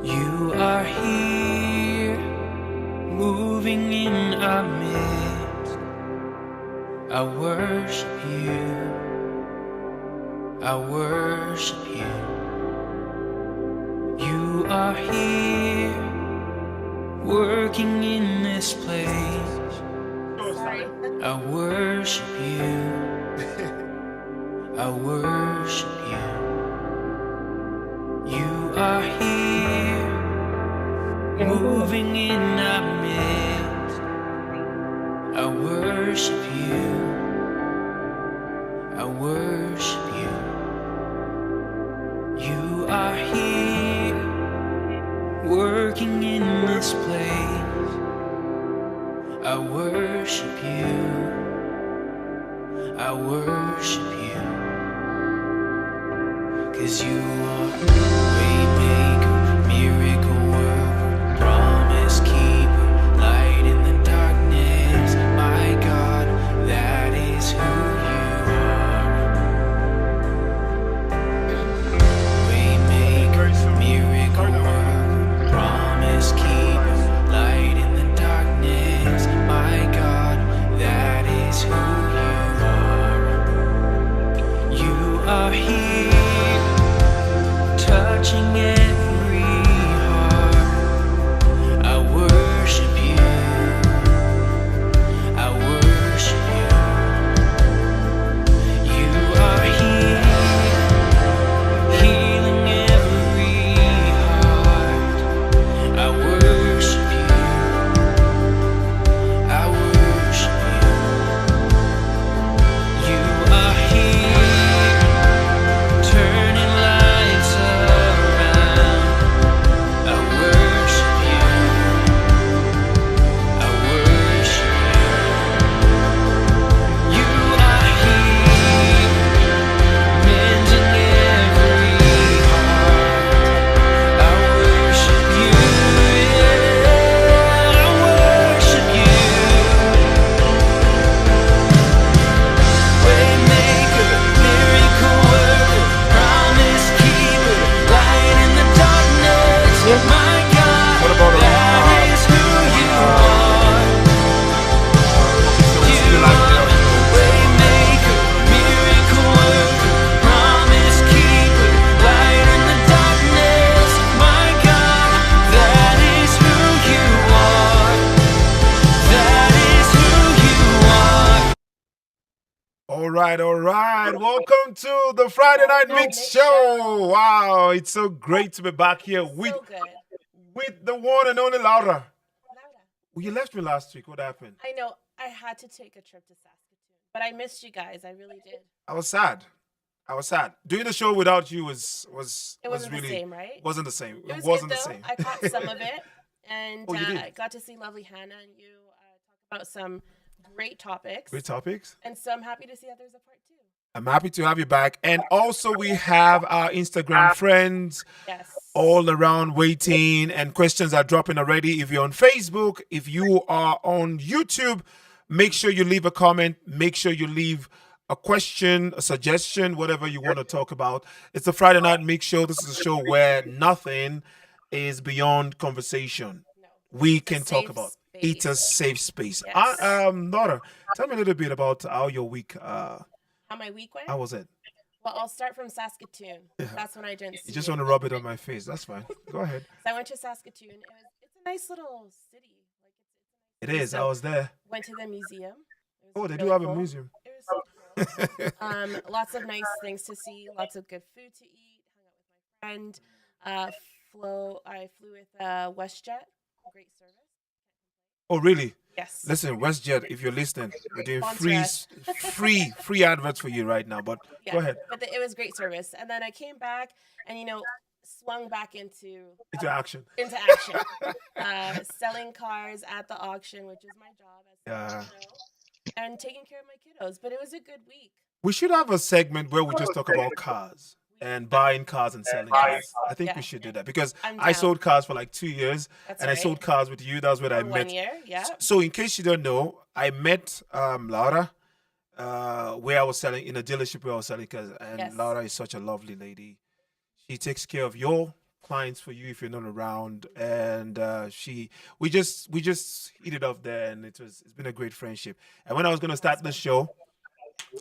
You are here, moving in our midst. I worship you, I worship you. You are here, working in this place. I worship you, I worship you. You are here, moving in our midst. I worship you, I worship you. You are here, working in this place. I worship you, I worship you. 'Cause you are waymaker, miracle worker, promise keeper, light in the darkness. My God, that is who you are. Waymaker, miracle worker, promise keeper, light in the darkness. My God, that is who you are. You are here, touching every heart. I worship you, I worship you. You are here, healing every heart. I worship you, I worship you. You are here, turning lives around. I worship you, I worship you. You are here, mending every heart. I worship you, yeah, I worship you. Waymaker, miracle worker, promise keeper, light in the darkness. My God, What about that is who you are. You are waymaker, miracle worker, promise keeper, light in the darkness. My God, that is who you are. That is who you are. All right, all right. Welcome to the Friday Night Mix Show. Wow, it's so great to be back here with So good. the one and only Laura. Laura. Well, you left me last week. What happened? I know I had to take a trip to Saskatoon, but I missed you guys. I really did. I was sad. I was sad. Doing the show without you was It wasn't really the same, right? wasn't the same. It was wasn't good the though. same. I caught some of it, and Oh, you did? I got to see lovely Hannah and you talk about some great topics. Great topics. And so I'm happy to see that there's a part two. I'm happy to have you back. And also we have our Instagram friends Yes. all around waiting, and questions are dropping already. If you're on Facebook, if you are on YouTube, make sure you leave a comment. Make sure you leave a question, a suggestion, whatever you want to talk about. It's the Friday Night Mix Show. This is a show where nothing is beyond conversation. No. We It's a can talk safe about. space. It's a safe space. Yes. Nora, tell me a little bit about how your week. How my week went? How was it? Well, I'll start from Saskatoon. That's when I didn't see You just you. want to rub it on my face. That's fine. Go ahead. So I went to Saskatoon. It's a nice little city. Like It is. So- I was there. went to the museum. It was Oh, they do really have a cool. museum. It was so cool. Lots of nice things to see, lots of good food to eat. Hung out with my friend. I flew with WestJet. Great service. Oh, really? Yes. Listen, WestJet, if you're listening, we're doing Sponsor free, us. free adverts for you right now. But Yeah, go ahead. But it was great service. And then I came back and swung back into Into action. action. Selling cars at the auction, which is my job as Yeah. and taking care of my kiddos. But it was a good week. We should have a segment where we just talk about cars. and buying cars and selling cars. I think we Yeah. should do that because I'm I down. sold cars for like 2 years, That's and I sold right. cars with you. That's where I For met. 1 year. Yeah. So, in case you don't know, I met Laura where I was selling in a dealership where I was selling cars, and Yes. Laura is such a lovely lady. She takes care of your clients for you if you're not around, and we just hit it off there, and it's been a great friendship. And when I was gonna start the show,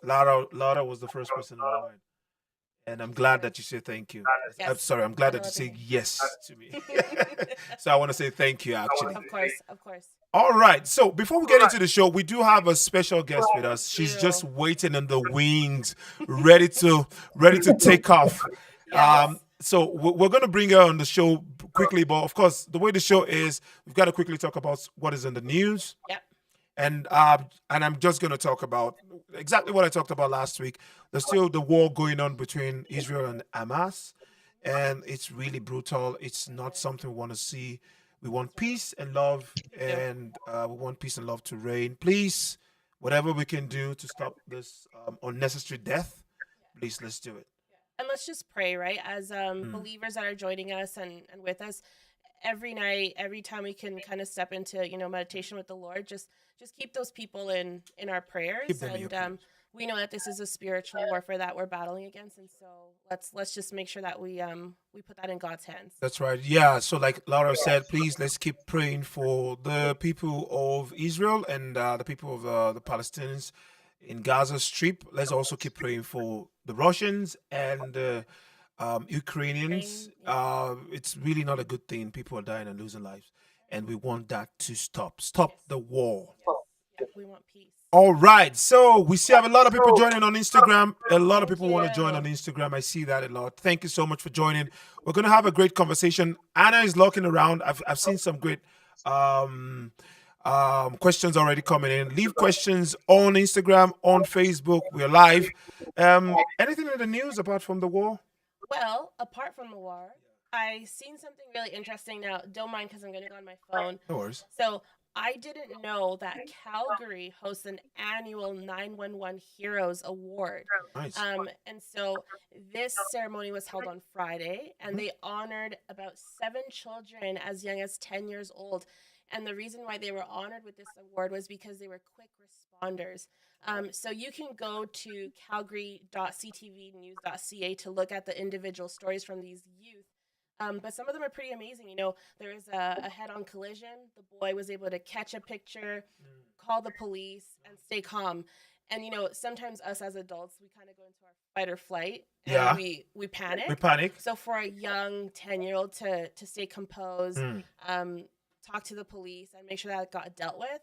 Laura was the first person on the line. And I'm glad that you say thank you. I'm Yes. sorry, I'm glad I that you love say it. yes to me. So I want to say thank you, actually. Of course. Of course. All right. So before we get into the show, we do have a special guest with us. She's just do. waiting in the wings, ready to take off. Yes. So we're going to bring her on the show quickly, but of course, the way the show is, we've got to quickly talk about what is in the news. Yep. And I'm just going to talk about exactly what I talked about last week. There's still the war going on between Israel and Hamas, and it's really brutal. It's not something we want to see. We want peace and love, and we want peace and love to reign. Please, whatever we can do to stop this unnecessary death, please let's do it. And let's just pray, right? As Mm. believers that are joining us and with us every night, every time we can kind of step into, meditation with the Lord, just keep those people in our prayers. Keep them in your And we know that this is a spiritual warfare that we're battling against, and so let's just make sure that we put that in God's hands. That's right. Yeah. So, like Laura said, please let's keep praying for the people of Israel and the people of the Palestinians in Gaza Strip. Let's also keep praying for the Russians and the Ukrainians. Ukraine, It's really not a good thing. People are dying and losing lives, and we want that to stop. Stop the war. Yeah, we want peace. All right. So we see have a lot of people joining on Instagram. A lot of Thank people want to join you. on Instagram. I see that a lot. Thank you so much for joining. We're going to have a great conversation. Anna is looking around. I've seen some great questions already coming in. Leave questions on Instagram, on Facebook. We're live. Anything in the news apart from the war? Well, apart from the war, I seen something really interesting. Now, don't mind because I'm going to go on my phone. No worries. So I didn't know that Calgary hosts an annual 911 Heroes Award. Nice. And so this ceremony was held on Friday, and they honored about 7 children as young as 10 years old. And the reason why they were honored with this award was because they were quick responders. So you can go to calgary.ctvnews.ca to look at the individual stories from these youth. But some of them are pretty amazing. There was a head-on collision. The boy was able to catch a picture, call the police, and stay calm. And sometimes us as adults, we kind of go into our fight or flight, and Yeah. we panic. We panic. So for a young 10-year-old to stay composed, Mm. talk to the police, and make sure that it got dealt with,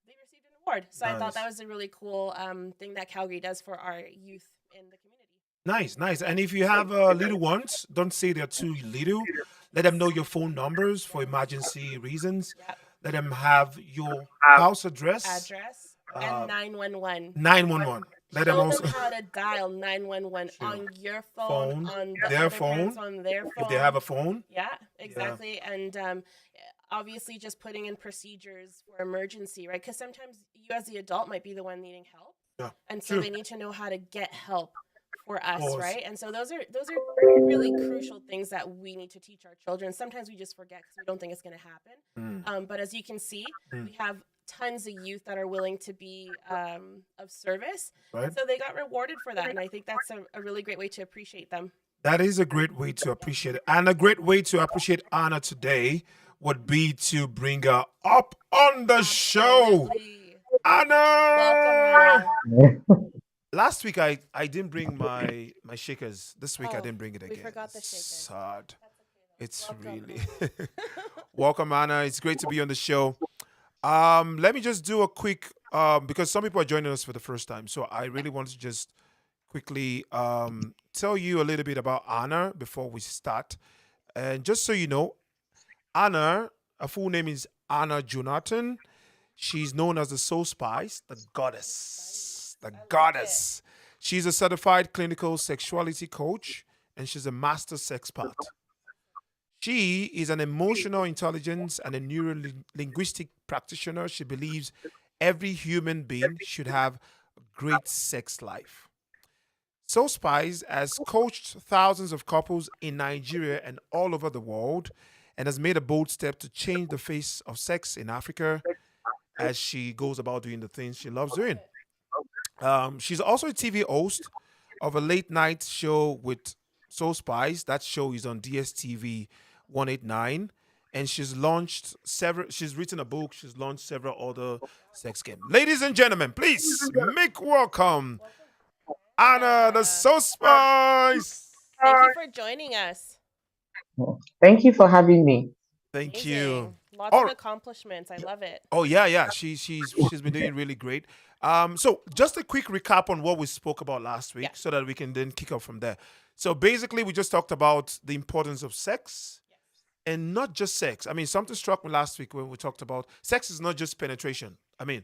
they received an award. So I thought that Nice. was a really cool thing that Calgary does for our youth in the community. Nice, nice. And if you have little ones, don't say they're too little. Let them know your phone numbers for emergency reasons. Yep. Let them have your house address. Address Uh, and 911. 911. Let them Show also, them how to dial 911 Sure. on your phone, Phone, on their other phone, parents' on their phone. if they have a phone. Yeah, exactly. And obviously just putting in procedures for emergency, right? Because sometimes you as the adult might be the one needing help. Yeah, And so true. they need to know how to get help for us, course. right? And so those are really crucial things that we need to teach our children. Sometimes we just forget because we don't think it's going to happen. Mm. But as you can see, Mm. we have tons of youth that are willing to be of service. Right? So they got rewarded for that. And I think that's a really great way to appreciate them. That is a great way to appreciate it. And a great way to appreciate Anna today would be to bring her up on the show. Absolutely. Anna! Welcome, Hannah. Last week I didn't bring my shakers. This week I Oh, didn't bring it we again. forgot the shakers. Sad. It's Welcome. really welcome, Anna. It's great to be on the show. Let me just do a quick because some people are joining us for the first time, so I really want to just quickly tell you a little bit about Anna before we start. And just so you know, Anna, her full name is Anna Jonathan. She's known as the Soul Spice, the goddess. The goddess. She's a certified clinical sexuality coach and she's a master sex part. She is an emotional intelligence and a neuro-linguistic practitioner. She believes every human being should have a great sex life. So Spice has coached thousands of couples in Nigeria and all over the world and has made a bold step to change the face of sex in Africa as she goes about doing the things she loves doing. She's also a TV host of a late night show with Soul Spice. That show is on DSTV 189. And she's written a book, she's launched several other sex games. Ladies and gentlemen, please make welcome Anna the Soul Spice. Thank you for joining us. Thank you for having me. Thank you. Amazing. Lots All of right. accomplishments. I love it. Oh yeah. She's been doing really great. So just a quick recap on what we spoke about last week, Yeah. so that we can then kick off from there. So basically, we just talked about the importance of sex, and not just sex. I mean, something struck me last week when we talked about sex is not just penetration. I mean,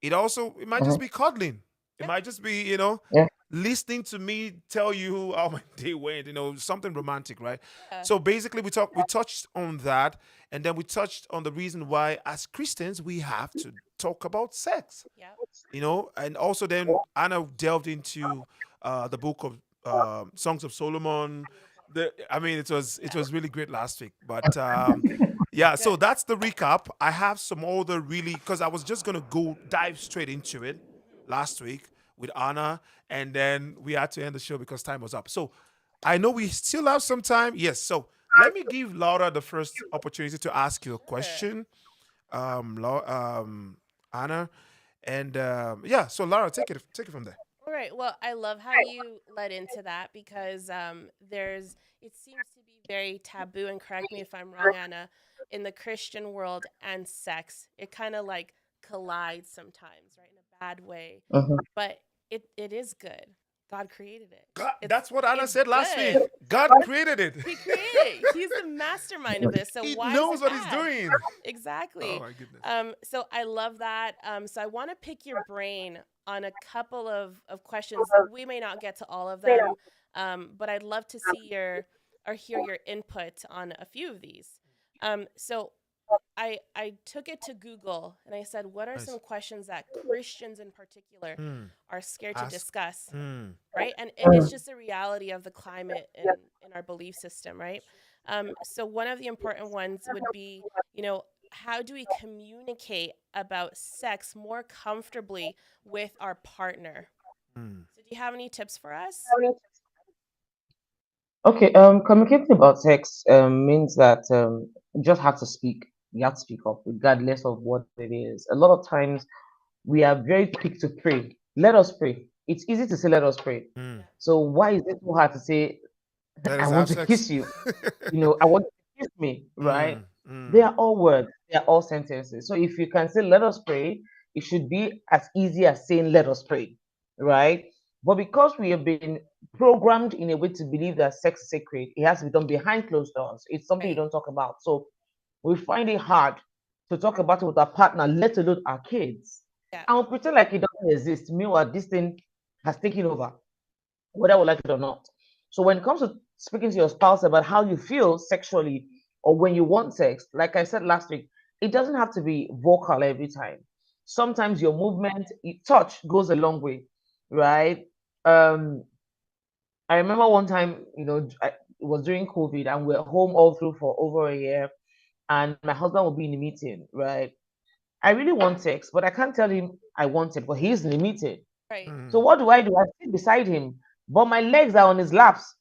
it might just Mhm. be cuddling. It Yeah. might just be Yeah. listening to me tell you how my day went. Something romantic, right? Yeah. So basically, we touched on that, and then we touched on the reason why, as Christians, we have to talk about sex. Yeah. And also then Anna delved into the book of Songs of Solomon. It was really great last week, but yeah. So Good. that's the recap. I have some other really, because I was just gonna go dive straight into it last week with Anna, and then we had to end the show because time was up. So I know we still have some time. Yes. So let me give Laura the first opportunity to ask you a question, Anna, and yeah. So Laura, take it from there. All right. Well, I love how you led into that because it seems to be very taboo, and correct me if I'm wrong, Anna, in the Christian world and sex. It kind of like collides sometimes, right, in a bad way. Mhm. But it is good. God created it. God, It's that's what Anna it's said last week. good. God created it. He created. He's the mastermind of this. So He why is knows it what he's bad? doing. Exactly. Oh my goodness. So I love that. So I want to pick your brain on a couple of questions. We may not get to all of them, but I'd love to see or hear your input on a few of these. So I took it to Google and I said, what are Nice. some questions that Christians in particular Hmm. are scared to Ask. discuss? Hmm. Right? And it's just a reality of the climate in our belief system, right? So one of the important ones would be, how do we communicate about sex more comfortably with our partner? Hmm. So do you have any tips for us? Okay, communicating about sex means that you just have to speak. You have to speak up, regardless of what it is. A lot of times we are very quick to pray. Let us pray. It's easy to say, let us pray. Hmm. So why is it so hard to say, Let I us want have to sex. kiss you? I want you to kiss me, right? Hmm. They are all words, they are all sentences. So if you can say, let us pray, it should be as easy as saying, let us pray, right? But because we have been programmed in a way to believe that sex is sacred, it has to be done behind closed doors. It's something you Right. don't talk about. So we find it hard to talk about it with our partner, let alone our kids. Yeah. And we pretend like it doesn't exist. Meanwhile, this thing has taken over, whether we like it or not. So when it comes to speaking to your spouse about how you feel sexually or when you want sex, like I said last week, it doesn't have to be vocal every time. Sometimes your movement, touch goes a long way, right? Um, I remember one time, it was during COVID and we're home all through for over a year, and my husband will be in a meeting, right? I really want sex, but I can't tell him I want it, but he's in a meeting. Right. So Hmm. what do? I sit beside him, but my legs are on his laps,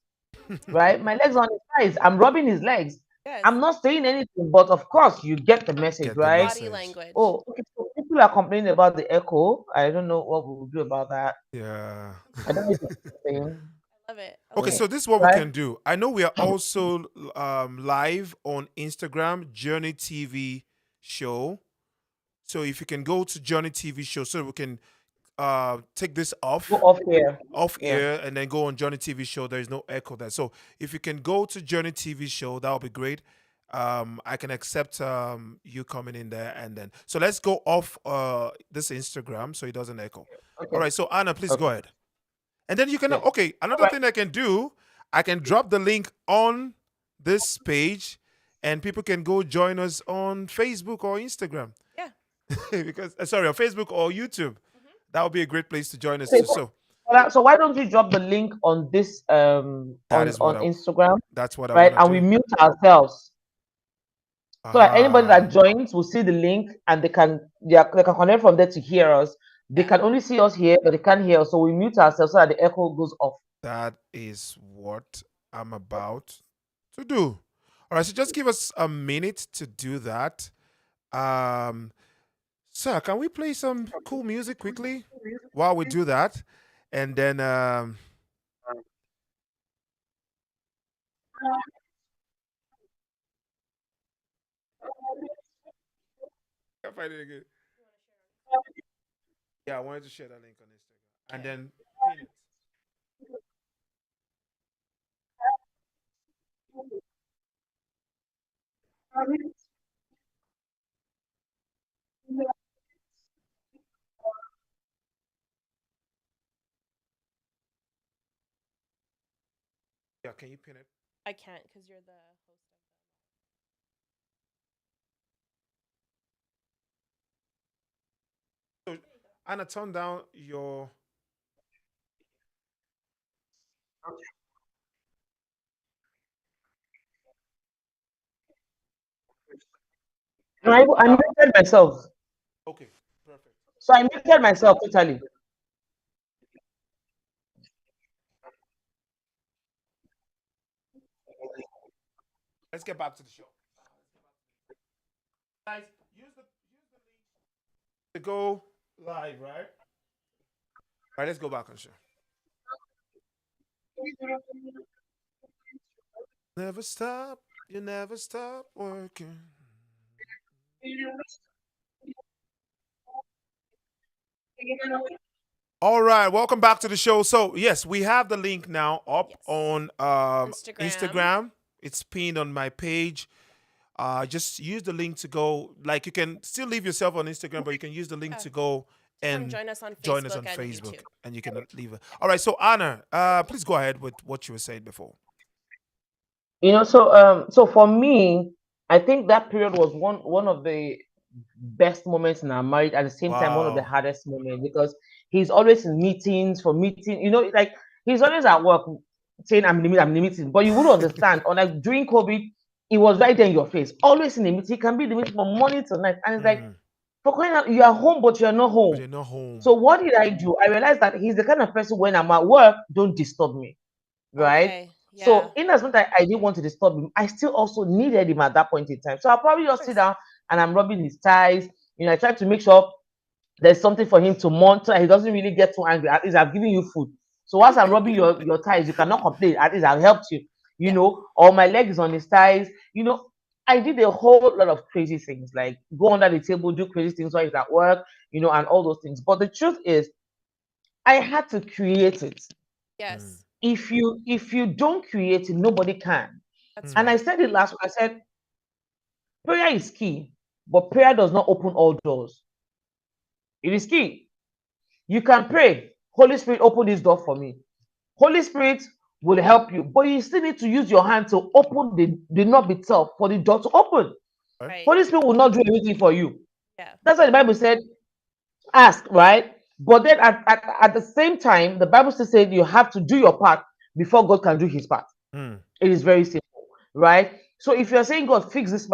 right? My legs are on his thighs. I'm rubbing his legs. Yes. I'm not saying anything, but of course you get the message, Get the right? Body message. language. Oh, okay. So people are complaining about the echo. I don't know what we'll do about that. Yeah. I don't know if it's saying, I love it. Okay, Okay. so this is what we right? can do. I know we are also live on Instagram, Journey TV Show. So if you can go to Journey TV Show, so we can take this off Go off here. Yeah. air and then go on Journey TV Show. There is no echo there. So if you can go to Journey TV Show, that would be great. I can accept you coming in there, and then so let's go off this Instagram so it doesn't echo. All Okay. right, so Anna, please go Okay. ahead. And then you can, Yes. okay, another Right. thing I can do, I can drop the link on this page and people can go join us on Facebook or Instagram. Yeah. Because, sorry, on Facebook or YouTube. Mhm. That would be a great place to join us Okay. too. So, So why don't you drop the link on this That is on what I. Instagram, That's what I right? want And to we do. mute ourselves so that anybody Aha. that joins will see the link and they can connect from there to hear us. They Yeah. can only see us here, but they can't hear us. So we mute ourselves so that the echo goes off. That is what I'm about to do. All right, so just give us a minute to do that. Um, sir, can we play some cool music quickly while we do that? And then I'll find it again. Yeah, I wanted to share that link on Instagram. And then pin it. Yeah, can you pin it? I can't because you're the host. So, Anna, turn down your. And I muted myself. Okay, perfect. So I muted myself totally. Let's get back to the show. Guys, use the link to go live, right? All right, let's go back on show. Never stop, you never stop working. All right, welcome back to the show. So, yes, we have the link now up Yes. on Instagram. Instagram. It's pinned on my page. Just use the link to go. Like, you can still leave yourself on Instagram, but you can use the link Oh. to go Come and join us on Facebook, join us on and Facebook, YouTube. and you can leave it. All right, so Anna, please go ahead with what you were saying before. So for me, I think that period was one of the best moments in our marriage, at the same time one of the Wow. hardest moments, because he's always in meetings for meeting, like he's always at work saying I'm in the meeting, but you wouldn't understand. Or like during COVID, it was right there in your face, always in the meeting. He can be in the meeting from morning to night, and it's like, Mm. for crying out, you are home but you're not But home. you're not home. So what did I do? I realized that he's the kind of person, when I'm at work, don't disturb me, right? Okay. Yeah. So in as much as I didn't want to disturb him, I still also needed him at that point in time. So I'll probably just sit Nice. down and I'm rubbing his thighs. I try to make sure there's something for him to monitor. He doesn't really get too angry. At least I've given you food. So once I'm rubbing your thighs, you cannot complain. At least I've helped you, Yeah. or my leg is on his thighs. I did a whole lot of crazy things, like go under the table, do crazy things while he's at work, and all those things. But the truth is, I had to create it. Yes. If you don't create it, nobody can. That's Mm. And I right. said it last week. I said prayer is key, but prayer does not open all doors. It is key. You can pray, Holy Spirit, open this door for me. Holy Spirit will help you, but you still need to use your hand to open the knob itself for the door to open. Right. Holy Spirit will not do anything for you. Yeah. That's why the Bible said, ask, right? But then at the same time, the Bible still said you have to do your part before God can do his part. Mm. It is very simple, right? So if you're saying, God, fix this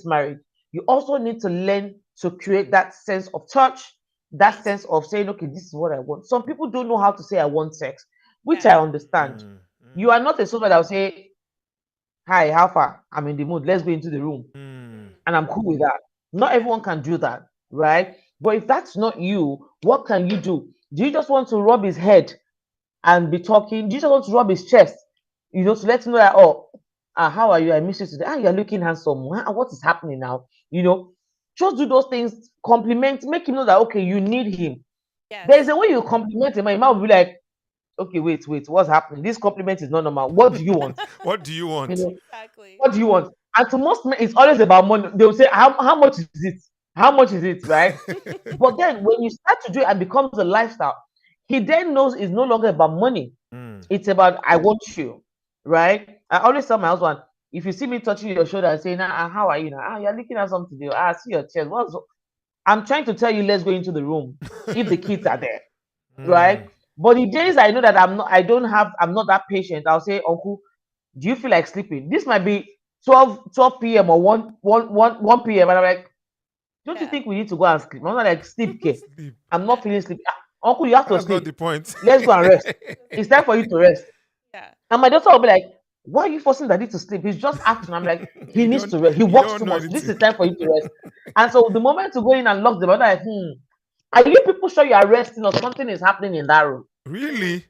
marriage, you also need to learn to create that sense of touch, that sense of saying, okay, this is what I want. Some people don't know how to say I want sex, which Yeah. I understand. Mm. You are not a soldier that will say, hi, how far? I'm in the mood. Let's go into the room. Mm. And I'm cool with that. Not everyone can do that, right? But if that's not you, what can you do? Do you just want to rub his head and be talking? Do you just want to rub his chest, to let him know that, oh, how are you? I miss you today. You're looking handsome. What is happening now? Just do those things, compliment, make him know that, okay, you need him. Yes. There's a way you compliment him, and he will be like, okay, wait, what's happening? This compliment is not normal. What do you want? What do you You want? know, Exactly. what do you want? And to most men, it's always about money. They'll say, how much is it? How much is it, right? But then when you start to do it and becomes a lifestyle, he then knows it's no longer about money. Mm. It's about, I want you, right? I always tell my husband, if you see me touching your shoulder and saying, how are you now? You're looking at something to do. See your chest. I'm trying to tell you, let's go into the room if the kids are there, right? Mm. But the days I know that I'm not that patient, I'll say, Uncle, do you feel like sleeping? This might be 12 p.m. or 1 p.m. And I'm like, don't you Yeah. think we need to go and sleep? I'm not like, sleep, okay. Sleep. I'm not feeling sleepy. Ah, Uncle, you have to That's not the sleep. point. Let's go and rest. It's time for you to rest. Yeah. And my daughter will be like, why are you forcing daddy to sleep? He's just afternoon. I'm like, he You needs don't to rest. He you works don't too know much. This anything. is time for you to rest. And so the moment to go in and lock the door, I'm like, are you people sure you are resting or something is happening in that room? Really?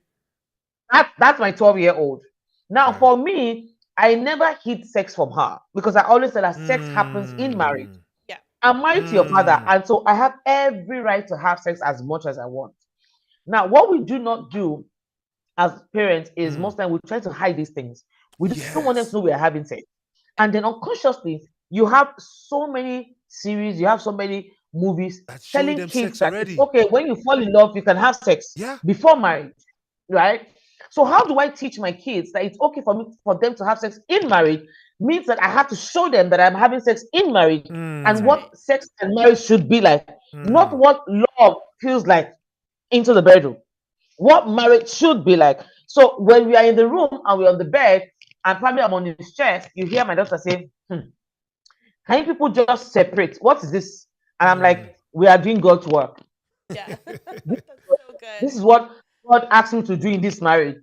That's my 12-year-old. Now, Yeah. for me, I never hid sex from her because I always said that sex happens in marriage. Mm. Yeah. I'm married to your father, Mm. and so I have every right to have sex as much as I want. Now, what we do not do as parents is Mm. most time we try to hide these things. We don't want them to Yes. know we are having sex. And then unconsciously, you have so many series, you have so many movies That's showing telling them kids sex that it's already. okay when you fall in love, you can have sex Yeah. before marriage, right? So how do I teach my kids that it's okay for them to have sex in marriage? Means that I have to show them that I'm having sex in marriage That's and Mm. right. what sex and marriage should be like, not Mm. what love feels like into the bedroom, what marriage should be like. So when we are in the room and we're on the bed, and probably I'm on his chest, you hear my daughter say, can you people just separate? What is this? And I'm Mm. like, we are doing God's work. Yeah. This, That's so good. this is what God asked me to do in this marriage.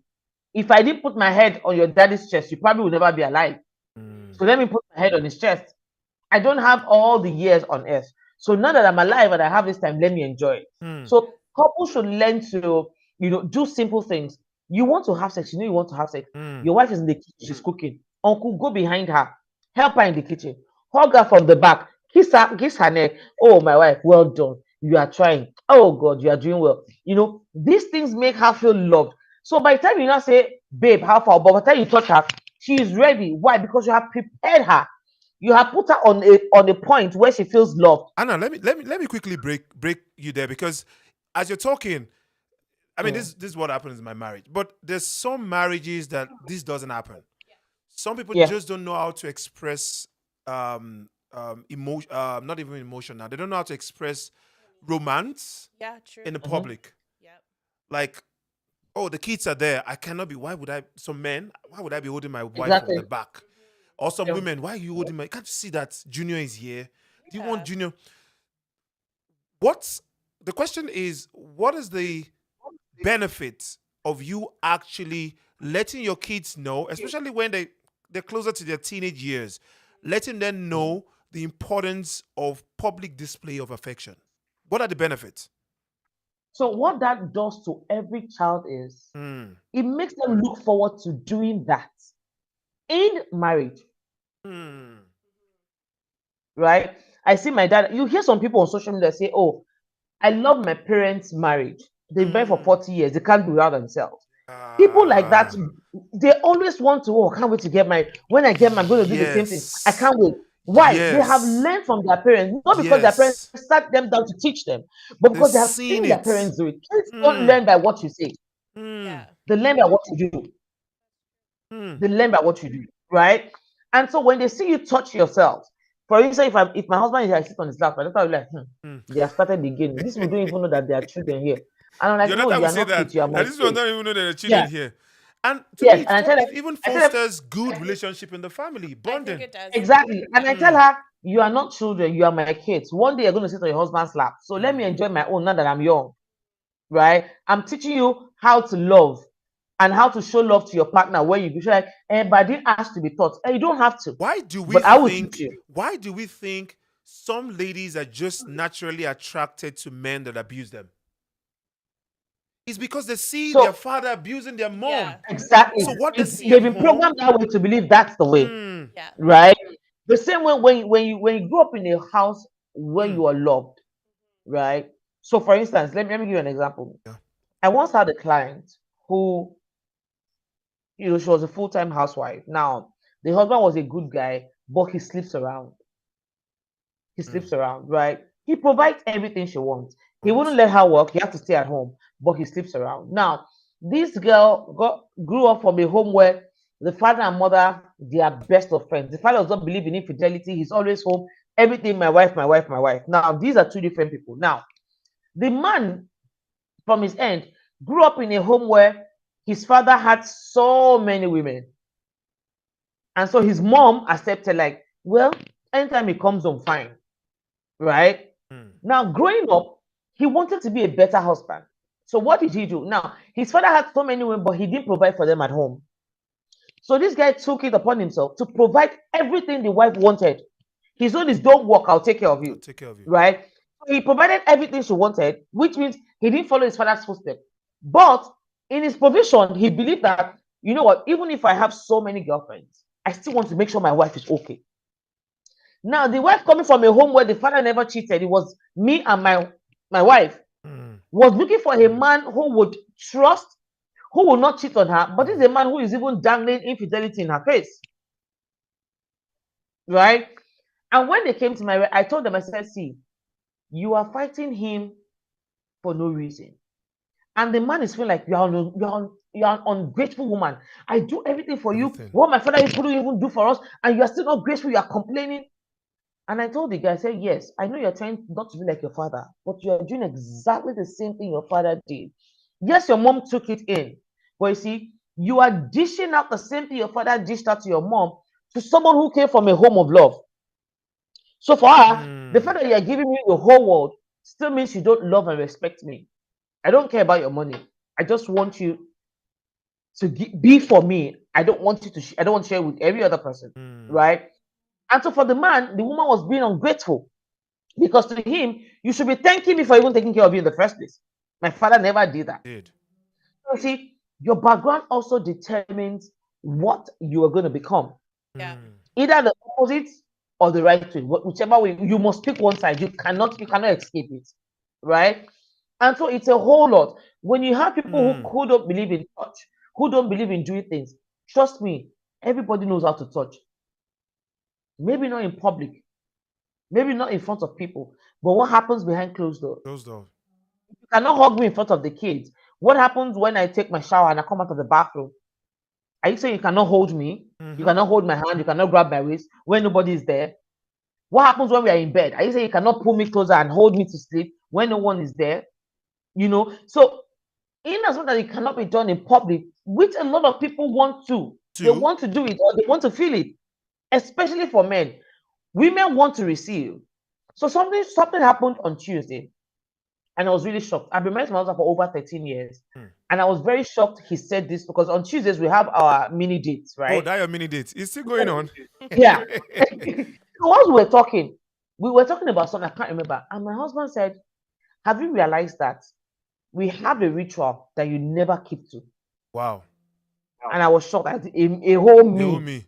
If I didn't put my head on your daddy's chest, you probably would never be alive. Mm. So let me put my head on his chest. I don't have all the years on earth. So now that I'm alive and I have this time, let me enjoy it. Mm. So couples should learn to, do simple things. You want to have sex, you want to have sex. Mm. Your wife is in the kitchen, she's cooking. Uncle, go behind her, help her in the kitchen, hug her from the back, kiss her neck. Oh, my wife, well done. You are trying. Oh God, you are doing well. These things make her feel loved. So by the time you now say, babe, how far? But by the time you touch her, she is ready. Why? Because you have prepared her. You have put her on a point where she feels loved. Anna, let me quickly break you there, because as you're talking, I mean, Mm. this is what happens in my marriage. But there's some marriages that this doesn't happen. Some people Yeah, just don't know how to express emotion, not even emotion now. They don't know how to express romance Yeah, true. in the mhm, public. Yep. Like, oh, the kids are there. I cannot be. Why would I? Some men, why would I be holding my wife from exactly. the back? Or some Yeah. women, why are you holding my? Can't you see that Junior is here? Do you want Yeah. Junior? What's the question is? What is the benefit of you actually letting your kids know, especially when they're closer to their teenage years, letting them know the importance of public display of affection? What are the benefits? So what that does to every child is Mm. it makes them look forward to doing that in marriage, Mm. right? I see my dad. You hear some people on social media say, "Oh, I love my parents' marriage. They've been married for Mm. 40 years. They can't be without themselves." People like that, Ah, they always want to, oh, I can't wait to get married. When I get married, I'm going to do the same thing. I yes, can't wait. Why? They have yes, learned from their parents, not because their parents yes. sat them down to teach them, but They've because they have seen seen their it. parents do it. Kids don't Mm. learn by what you say, Mm. Yeah. they learn by what you do. Mm. They learn by what you do, right? And so when they see you touch yourself, for instance, if my husband is here, I sit on his lap, my daughter will be like, Mm. they have started again. These people don't even know that there are children here. And I'm like, Your no, daughter you will are say not that. kids, you are my That this one kids. don't even know there are Yeah, children here. And to me, yes. And it even I tell them, fosters good relationship in the family, I think bonding. it does. exactly. And I tell Mm. her, you are not children, you are my kids. One day you're going to sit on your husband's lap. So let me Mm. enjoy my own now that I'm young, right? I'm teaching you how to love and how to show love to your partner where you be like, but I didn't ask to be taught. You don't have to, Why do we but I will teach think? you. Why do we think some ladies are just naturally attracted to men that abuse them? It's because they see their So father abusing their mom. Yeah. exactly, So what they see they've at been home. programmed that way to believe that's the way, Mm. Yeah. right? The same way when you grew up in a house where Mm. you are loved, right? So for instance, let me give you an example. Yeah. I once had a client who, she was a full-time housewife. Now, the husband was a good guy, but he sleeps around. He Mm. sleeps around, right? He provides everything she wants. He wouldn't Want? let her work. He has to stay at home, but he sleeps around. Now, this girl grew up from a home where the father and mother, they are best of friends. The father does not believe in infidelity. He's always home. Everything, my wife, my wife, my wife. Now, these are two different people. Now, the man, from his end, grew up in a home where his father had so many women. And so his mom accepted, like, well, anytime he comes home, fine. Right? Now, growing up, he wanted to be a better husband. So what did he do? Now, his father had so many women, but he didn't provide for them at home. So this guy took it upon himself to provide everything the wife wanted. His own is, don't work, I'll take care of you. Take care of you. Right? So he provided everything she wanted, which means he didn't follow his father's footsteps. But in his provision, he believed that, you know what, even if I have so many girlfriends, I still want to make sure my wife is okay. Now, the wife coming from a home where the father never cheated, it was me and my wife, was looking for a man who would trust, who will not cheat on her, but this is a man who is even dangling infidelity in her face. Right? And when they came to my, I told them, I said, see, you are fighting him for no reason. And the man is feeling like you're an ungrateful woman. I do everything for you. What my father couldn't even do for us, and you are still not grateful, you are complaining. And I told the guy, I said, yes, I know you're trying not to be like your father, but you are doing exactly the same thing your father did. Yes, your mom took it in, but you see, you are dishing out the same thing your father dished out to your mom, to someone who came from a home of love. So for her, the fact that you are giving me the whole world still means you don't love and respect me. I don't care about your money. I just want you to be for me. I don't want you to. I don't want to share with every other person, right? And so for the man, the woman was being ungrateful, because to him, you should be thanking me for even taking care of you in the first place. My father never did that. So see, your background also determines what you are going to become. Yeah. Either the opposite or the right way, whichever way. You must pick one side. You cannot escape it, right? And so it's a whole lot. When you have people who don't believe in touch, who don't believe in doing things, trust me, everybody knows how to touch. Maybe not in public, maybe not in front of people, but what happens behind closed doors? You cannot hug me in front of the kids. What happens when I take my shower and I come out of the bathroom? Are you saying you cannot hold me? You cannot hold my hand, you cannot grab my waist when nobody is there? What happens when we are in bed? Are you saying you cannot pull me closer and hold me to sleep when no one is there? You know, so in as much as it cannot be done in public, which a lot of people want to, they want to do it, or they want to feel it, especially for men. Women want to receive. So something happened on Tuesday, and I was really shocked. I've been married to my husband for over 13 years, and I was very shocked he said this, because on Tuesdays we have our mini dates, right? Oh, that your mini dates is still going on? Yeah. So once we were talking about something I can't remember, and my husband said, "Have you realized that we have a ritual that you never keep to?" Wow. And I was shocked. A whole me. me.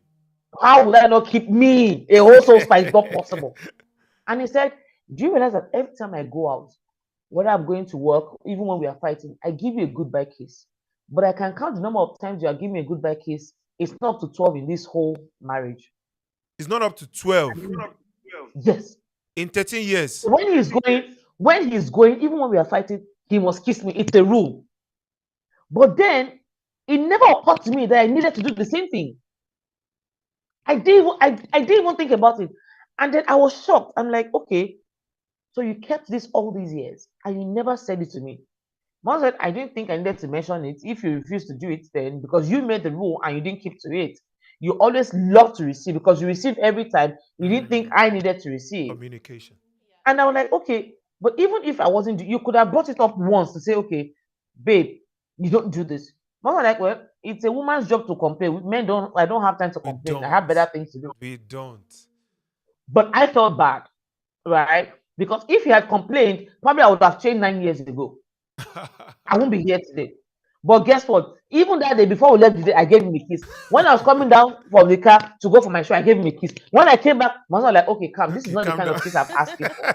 How would I not keep me? A whole soul spice, not possible. And he said, do you realize that every time I go out, whether I'm going to work, even when we are fighting, I give you a goodbye kiss. But I can count the number of times you are giving me a goodbye kiss. It's not up to 12 in this whole marriage. It's not up to 12. Yes. In 13 years. So when he's going, even when we are fighting, he must kiss me. It's a rule. But then it never occurred to me that I needed to do the same thing. I didn't even think about it. And then I was shocked. I'm like, okay, so you kept this all these years and you never said it to me. Mom said, I didn't think I needed to mention it. If you refuse to do it, then because you made the rule and you didn't keep to it. You always love to receive because you receive every time. You didn't think I needed to receive. Communication. And I was like, okay, but even if I wasn't, you could have brought it up once to say, okay, babe, you don't do this. Mom was like, well, it's a woman's job to complain. Men don't. I don't have time to complain. I have better things to do. We don't. But I felt bad, right? Because if he had complained, probably I would have changed 9 years ago. I won't be here today. But guess what? Even that day before we left the day, I gave him a kiss. When I was coming down from the car to go for my show, I gave him a kiss. When I came back, my husband was like, okay, calm. This is not the kind of kiss I'm asking for.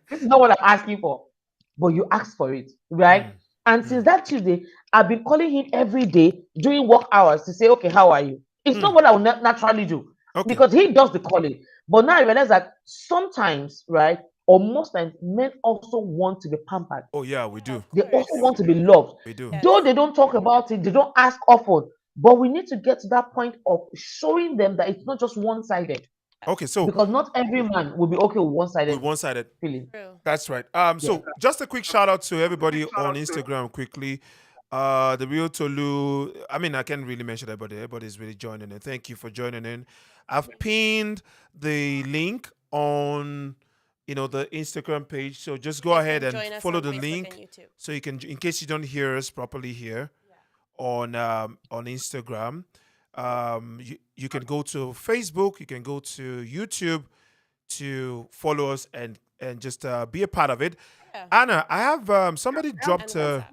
This is not what I'm asking for. But you asked for it, right? And since that Tuesday, I've been calling him every day during work hours to say, okay, how are you? It's not what I would naturally do because he does the calling. But now I realize that sometimes, right, or most times, men also want to be pampered. Oh, yeah, we do. They also want to be loved. We do. Yes. Though they don't talk about it, they don't ask often. But we need to get to that point of showing them that it's not just one-sided. Okay, so Because not every man will be okay with one-sided with one-sided. feeling. True. That's right. So just a quick shout out to everybody on Instagram quickly. The real Tolu. I mean, I can't really mention everybody. Everybody's really joining in. Thank you for joining in. I've pinned the link on the Instagram page. So just go ahead and Join us follow on the Facebook link and YouTube. so you can, in case you don't hear us properly here on Instagram. You can go to Facebook, you can go to YouTube to follow us and just be a part of it. Yeah. Anna, I have somebody dropped WhatsApp.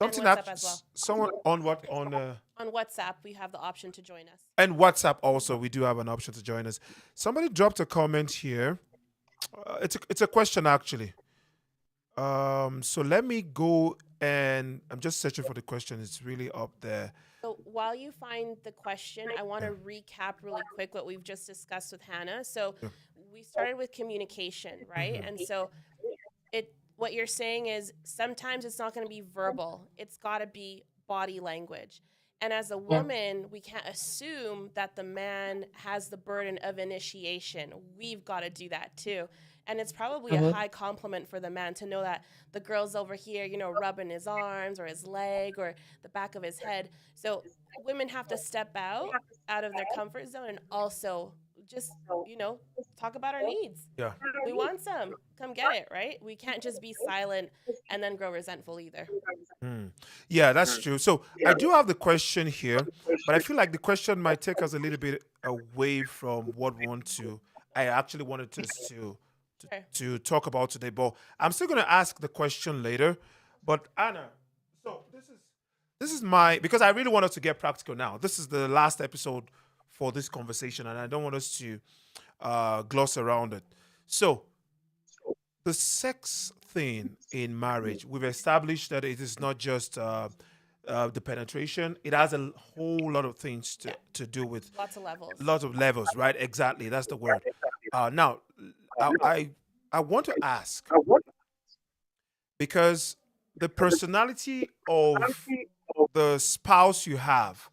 something WhatsApp up. as well. Someone on what On WhatsApp, we have the option to join us. and WhatsApp also. We do have an option to join us. Somebody dropped a comment here. It's a question actually. So let me go and I'm just searching for the question. It's really up there. So while you find the question, I want to recap really quick what we've just discussed with Hannah. So we started with communication, right? And so what you're saying is sometimes it's not going to be verbal. It's got to be body language. And as a woman, we can't assume that the man has the burden of initiation. We've got to do that too. And it's probably a high compliment for the man to know that the girl's over here, rubbing his arms or his leg or the back of his head. So women have to step out of their comfort zone and also just, talk about our needs. Yeah. We want some. Come get it, right? We can't just be silent and then grow resentful either. Yeah, that's true. So I do have the question here, but I feel like the question might take us a little bit away from what I actually wanted us to talk about today. But I'm still going to ask the question later. But Anna, so this is because I really want us to get practical now. This is the last episode for this conversation, and I don't want us to gloss around it. So the sex thing in marriage, we've established that it is not just the penetration. It has a whole lot of things to do with Lots of levels. lots of levels, right? Exactly, that's the word. Now, I want to ask, because the personality of the spouse you have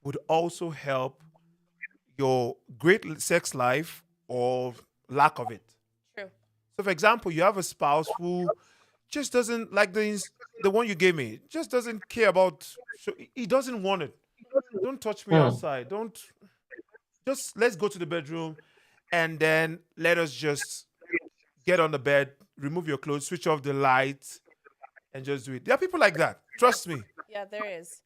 would also help your great sex life or lack of it. True. So, for example, you have a spouse who just doesn't like the one you gave me, just doesn't care about, so he doesn't want it. Don't touch me outside. Let's go to the bedroom and then let us just get on the bed, remove your clothes, switch off the lights, and just do it. There are people like that. Trust me. Yeah, there is.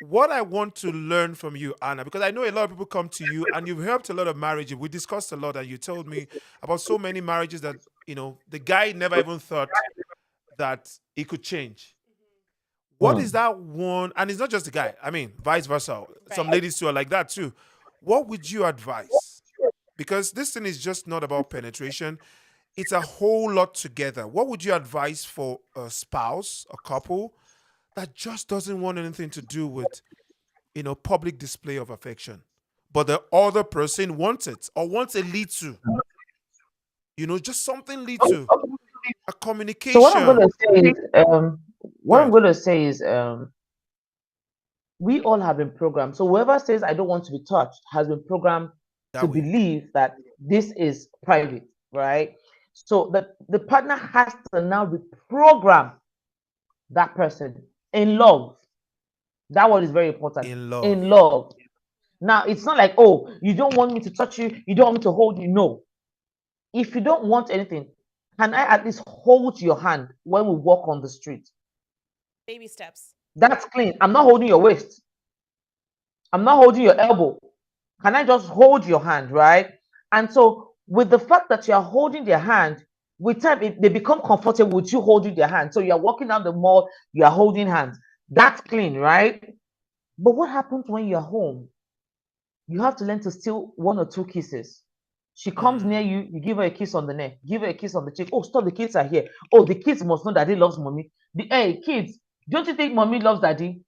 What I want to learn from you, Anna, because I know a lot of people come to you and you've helped a lot of marriages. We discussed a lot and you told me about so many marriages that, the guy never even thought that it could change. What is that one? And it's not just the guy. I mean, vice versa. Some Right. ladies too are like that too. What would you advise? Because this thing is just not about penetration. It's a whole lot together. What would you advise for a spouse, a couple that just doesn't want anything to do with, public display of affection, but the other person wants it or wants a lead to, just something lead to a communication. So what I'm going to say is, Right. I'm going to say is, we all have been programmed. So whoever says I don't want to be touched has been programmed That to way. believe that this is private, right? So the partner has to now reprogram that person in love. That word is very important. In love. In love. Now it's not like, oh, you don't want me to touch you, you don't want me to hold you. No. If you don't want anything, can I at least hold your hand when we walk on the street? Baby steps. That's clean. I'm not holding your waist. I'm not holding your elbow. Can I just hold your hand, right? And so with the fact that you're holding their hand, with time, they become comfortable with you holding their hand. So you're walking down the mall, you're holding hands. That's clean, right? But what happens when you're home? You have to learn to steal one or two kisses. She comes near you, you give her a kiss on the neck, give her a kiss on the cheek. Oh, stop, the kids are here. Oh, the kids must know daddy loves mommy. Hey, kids, don't you think mommy loves daddy?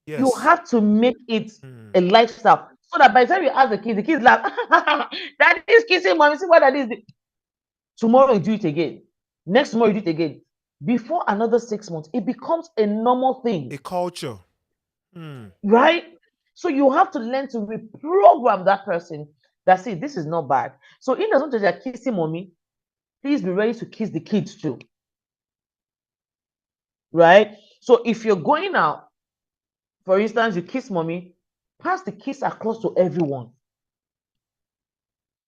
Yes. You have to make it Mm. a lifestyle so that by the time you ask the kids laugh, daddy is kissing mommy, see what daddy is doing. Tomorrow you do it again. Next tomorrow you do it again. Before another 6 months, it becomes a normal thing, A culture. Mm. right? So you have to learn to reprogram that person That's it. This is not bad. So in as much as you're kissing mommy, please be ready to kiss the kids too. Right? So if you're going out, for instance, you kiss mommy, pass the kiss across to everyone.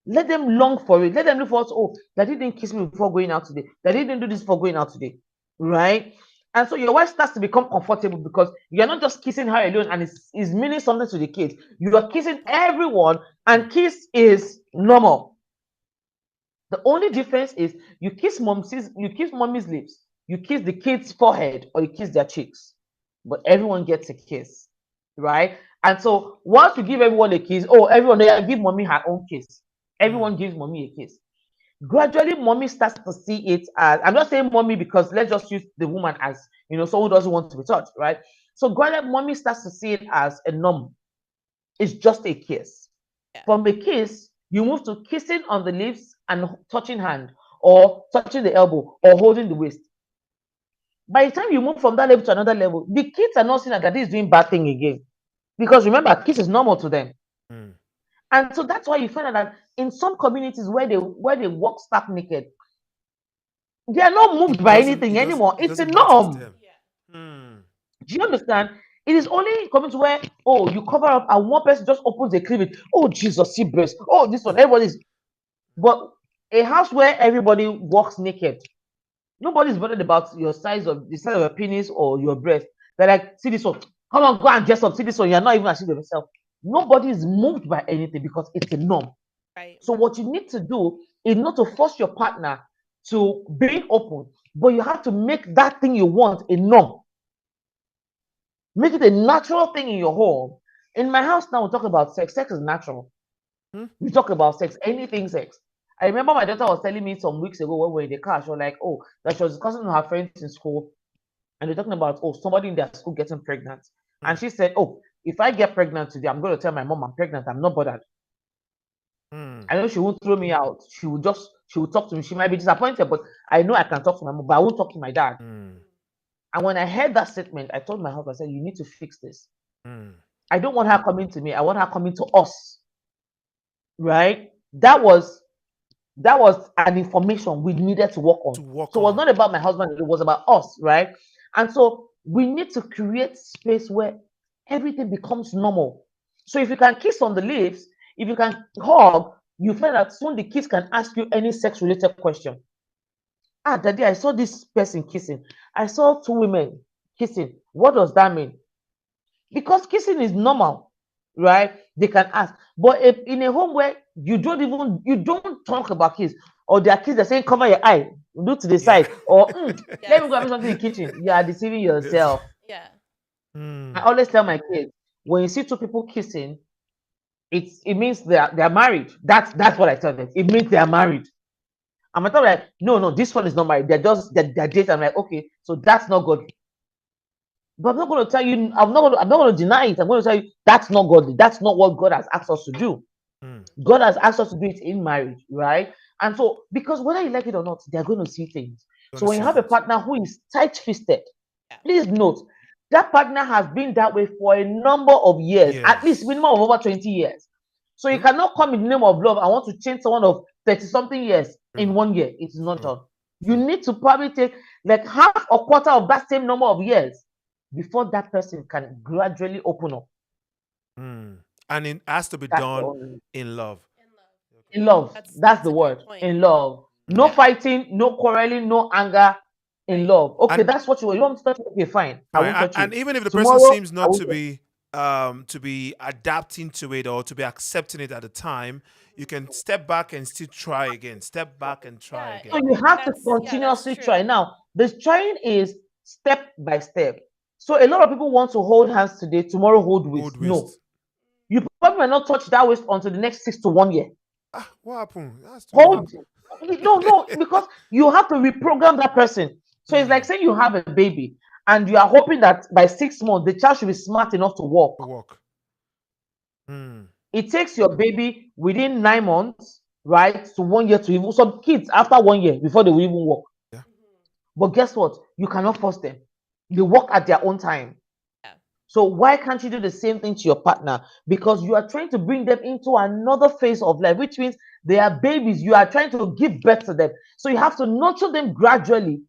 Let them long for it. Let them look for us. Oh, daddy didn't kiss me before going out today. Daddy didn't do this before going out today. Right? And so your wife starts to become comfortable because you're not just kissing her alone and it's meaning something to the kids. You are kissing everyone, and kiss is normal. The only difference is you kiss mommy's lips, you kiss the kids' forehead, or you kiss their cheeks. But everyone gets a kiss, right? And so once you give everyone a kiss, oh, everyone give mommy her own kiss. Everyone gives mommy a kiss. Gradually, mommy starts to see it as, I'm not saying mommy because let's just use the woman as, someone who doesn't want to be touched, right? So gradually, mommy starts to see it as a norm. It's just a kiss. Yeah. From a kiss, you move to kissing on the lips and touching hand, or touching the elbow, or holding the waist. By the time you move from that level to another level, the kids are not seeing that daddy is doing bad thing again. Because remember, kiss is normal to them. And so that's why you find out that in some communities where they walk stark naked, they are not moved by anything anymore. It's a norm. Do you understand? It is only coming to where, oh, you cover up and one person just opens the cleavage. Oh, Jesus, see breast. Oh, this one, everybody's. But a house where everybody walks naked, nobody's bothered about the size of your penis or your breast. They're like, see this one, come on, go and dress up. See this one, you're not even ashamed of yourself. Nobody is moved by anything because it's a norm. Right. So what you need to do is not to force your partner to be open, but you have to make that thing you want a norm. Make it a natural thing in your home. In my house now, we talk about sex. Sex is natural. We talk about sex, anything sex. I remember my daughter was telling me some weeks ago when we were in the car, she was like, oh, that she was discussing with her friends in school, and they're talking about, oh, somebody in their school getting pregnant. And she said, oh, if I get pregnant today, I'm going to tell my mom I'm pregnant. I'm not bothered. I know she won't throw me out. She will talk to me. She might be disappointed, but I know I can talk to my mom, but I won't talk to my dad. And when I heard that statement, I told my husband, I said, you need to fix this. I don't want her coming to me. I want her coming to us. Right? That was an information we needed to work on. So it was not about my husband, it was about us, right? And so we need to create space where everything becomes normal. So if you can kiss on the lips, if you can hug, you find that soon the kids can ask you any sex-related question. Ah, Daddy, I saw this person kissing. I saw two women kissing. What does that mean? Because kissing is normal, right? They can ask. But if in a home where you don't talk about kiss, or there are kids that saying cover your eye, do to the side, or let me grab something in the kitchen, you are deceiving yourself. Yeah. I always tell my kids, when you see two people kissing, it means they are married. That's what I tell them. It means they are married. I'm like, no, this one is not married. They're dating. I'm like, okay, so that's not godly. But I'm not going to tell you. I'm not going to deny it. I'm going to tell you that's not godly. That's not what God has asked us to do. God has asked us to do it in marriage, right? And so, because whether you like it or not, they're going to see things. So when you have a partner who is tight-fisted, please note that partner has been that way for a number of years, at least minimum of over 20 years. So you cannot come in the name of love and want to change someone of 30-something years in 1 year. It's not done. You need to probably take like half or quarter of that same number of years before that person can gradually open up. And it has to be done in love. In love. That's the word. In love. No fighting, no quarreling, no anger. In love. Okay, that's what you want. You want to touch me? Okay, fine. I won't touch you. And even if the person seems not to be adapting to it or to be accepting it at the time, you can step back and still try again. Step back and try again. So you have to continuously try. Now, the trying is step by step. So a lot of people want to hold hands today, tomorrow hold waist. No. You probably might not touch that waist until the next 6 to 1 year. What happened? Hold. No, because you have to reprogram that person. So it's like saying you have a baby and you are hoping that by 6 months, the child should be smart enough to walk. It takes your baby within 9 months, right, to 1 year to even, some kids after 1 year before they will even walk. But guess what? You cannot force them. They walk at their own time. So why can't you do the same thing to your partner? Because you are trying to bring them into another phase of life, which means they are babies. You are trying to give birth to them. So you have to nurture them gradually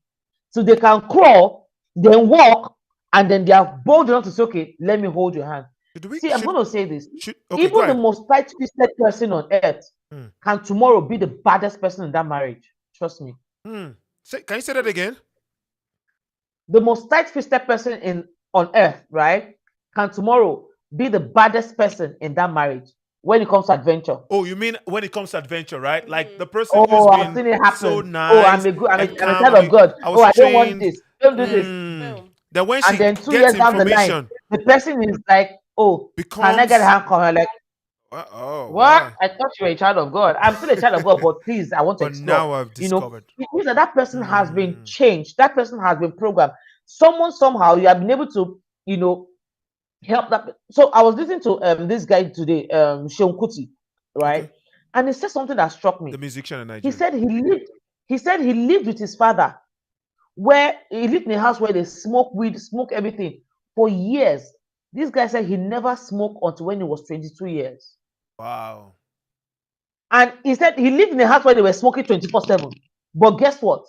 so they can crawl, then walk, and then they are bold enough to say, okay, let me hold your hand. See, I'm going to say this. Okay, go Even the ahead. most tight-fisted person on earth can tomorrow be the baddest person in that marriage. Trust me. Can you say that again? The most tight-fisted person on earth, right, can tomorrow be the baddest person in that marriage when it comes to adventure. Oh, you mean when it comes to adventure, right? Like the person Oh, who's I've been seen it happen. so Oh, nice. I'm a and calm, child of God. I was Oh, I don't want trained. this. Don't do this. Boom. Then when And she then 2 gets years down the line, information, the person is like, oh, can I get a becomes hand call? I'm like, oh, what? wow. I thought you were a child of God. I'm still a child of God, but please, I want to But explore. now I've You know, discovered. it means that that person has been changed. That person has been programmed. Someone somehow you have been able to, you know, help that. So I was listening to this guy today, Seun Kuti, right? Okay. And he said something that struck me. The musician in He Nigeria. said he lived with his father, where he lived in a house where they smoke weed, smoke everything for years. This guy said he never smoked until when he was 22 years. Wow. And he said he lived in a house where they were smoking 24/7. But guess what?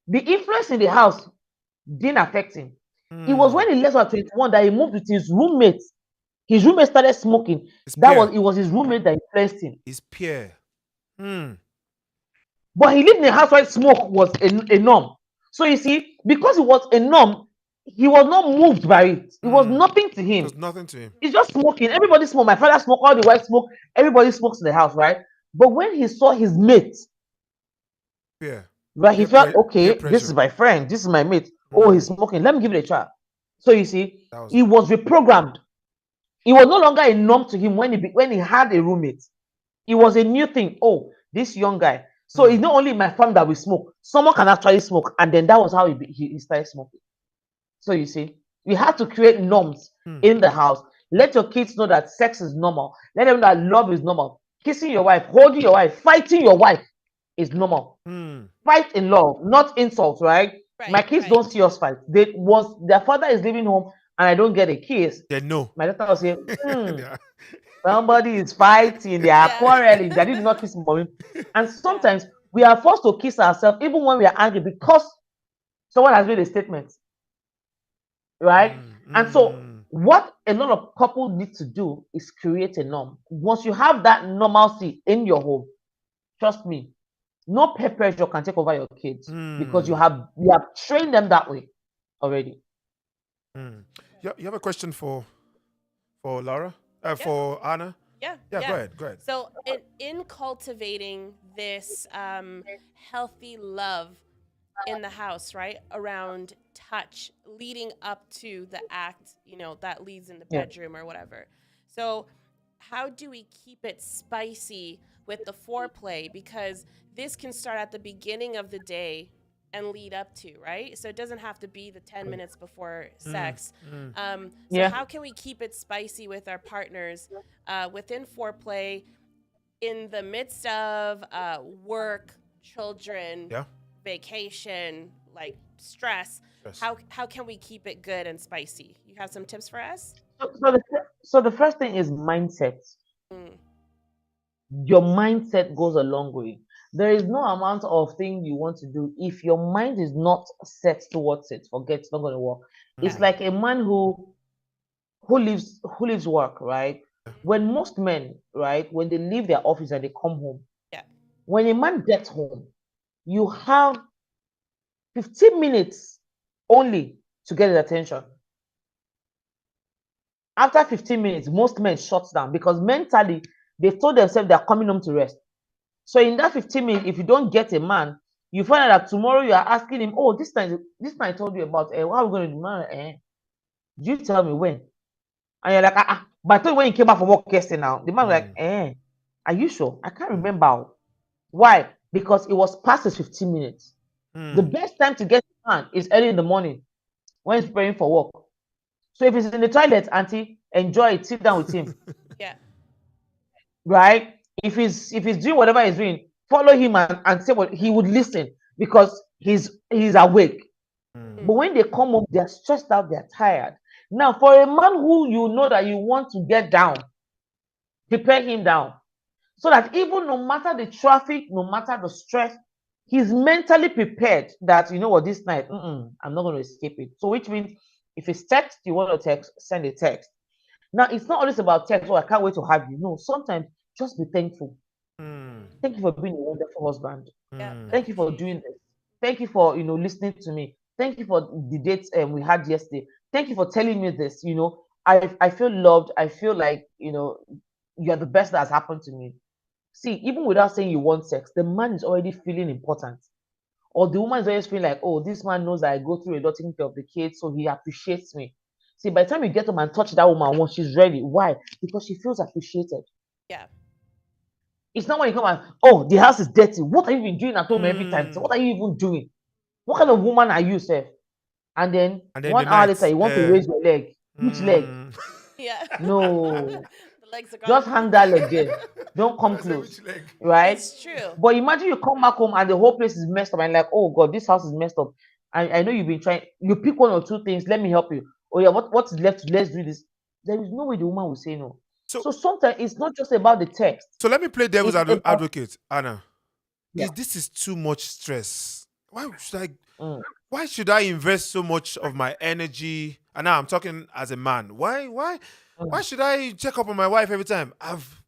The influence in the house didn't affect him. It was when he left at 21 that he moved with his roommates. His roommate started smoking. It was his roommate that influenced him. His peer. But he lived in a house where smoke was a norm. So you see, because it was a norm, he was not moved by it. It was nothing to him. It was nothing to him. It's just smoking. Everybody smoke. My father smoked. All the wives smoke. Everybody smokes in the house, right? But when he saw his mate, right, he felt, okay, this is my friend. This is my mate. Oh, he's smoking. Let me give it a try. So you see, he was reprogrammed. It was no longer a norm to him when he had a roommate. It was a new thing. Oh, this young guy. So it's not only my family that we smoke. Someone can actually smoke, and then that was how he started smoking. So you see, we have to create norms in the house. Let your kids know that sex is normal. Let them know that love is normal. Kissing your wife, holding your wife, fighting your wife is normal. Fight in love, not insult, right? My kids don't see us fight. Once their father is leaving home and I don't get a kiss, they know. My daughter will say, somebody is fighting, they are quarreling, they did not kiss mommy. And sometimes we are forced to kiss ourselves even when we are angry because someone has made a statement. Right? And so what a lot of couples need to do is create a norm. Once you have that normalcy in your home, trust me, no peer pressure can take over your kids because you have trained them that way already. You have a question for Laura? For Anna? Yeah. Go ahead. So in cultivating this healthy love in the house, right, around touch leading up to the act, that leads in the bedroom or whatever. So how do we keep it spicy with the foreplay? Because this can start at the beginning of the day and lead up to, right? So it doesn't have to be the 10 minutes before sex. So how can we keep it spicy with our partners within foreplay in the midst of work, children, vacation, like stress? How can we keep it good and spicy? You have some tips for us? So the first thing is mindset. Your mindset goes a long way. There is no amount of thing you want to do if your mind is not set towards it. Forget, it's not going to work. It's like a man who leaves work, right? When most men, right, when they leave their office and they come home, when a man gets home, you have 15 minutes only to get his attention. After 15 minutes, most men shut down because mentally they've told themselves they're coming home to rest. So in that 15 minutes, if you don't get a man, you find out that tomorrow you are asking him, oh, this time I told you about, what are we going to do? Man, you tell me when. And you're like, but I told you when you came back from work yesterday now. The man was like, are you sure? I can't remember. Why? Because it was past his 15 minutes. The best time to get a man is early in the morning when he's preparing for work. So if he's in the toilet, auntie, enjoy it, sit down with him. Right? If he's doing whatever he's doing, follow him and say what he would listen because he's awake. But when they come home, they're stressed out, they're tired. Now, for a man who you know that you want to get down, prepare him down. So that even no matter the traffic, no matter the stress, he's mentally prepared that, you know what, this night, I'm not going to escape it. So, which means if it's text, you want to text, send a text. Now, it's not always about text, oh, I can't wait to have you. No, sometimes just be thankful. Thank you for being a wonderful husband. Yeah. Thank you for doing this. Thank you for, listening to me. Thank you for the dates we had yesterday. Thank you for telling me this. I feel loved. I feel like, you're the best that has happened to me. See, even without saying you want sex, the man is already feeling important. Or the woman is always feeling like, oh, this man knows that I go through a lot taking care of the kids, so he appreciates me. See, by the time you get home and touch that woman once she's ready, why? Because she feels appreciated. Yeah. It's not when you come and, oh, the house is dirty. What are you even doing at home every time? So what are you even doing? What kind of woman are you, sir? And then 1 hour later, you want to raise your leg. Which leg? Yeah. No. The legs are Just gone. hang that leg there. Don't come close. Right? It's true. But imagine you come back home and the whole place is messed up and like, oh God, this house is messed up. I know you've been trying. You pick one or two things. Let me help you. Oh yeah, what is left? Let's do this. There is no way the woman will say no. So sometimes it's not just about the text. So let me play devil's It's about- advocate, Anna. Yeah. This is too much stress. Why should I invest so much of my energy? And now I'm talking as a man. Why should I check up on my wife every time? I've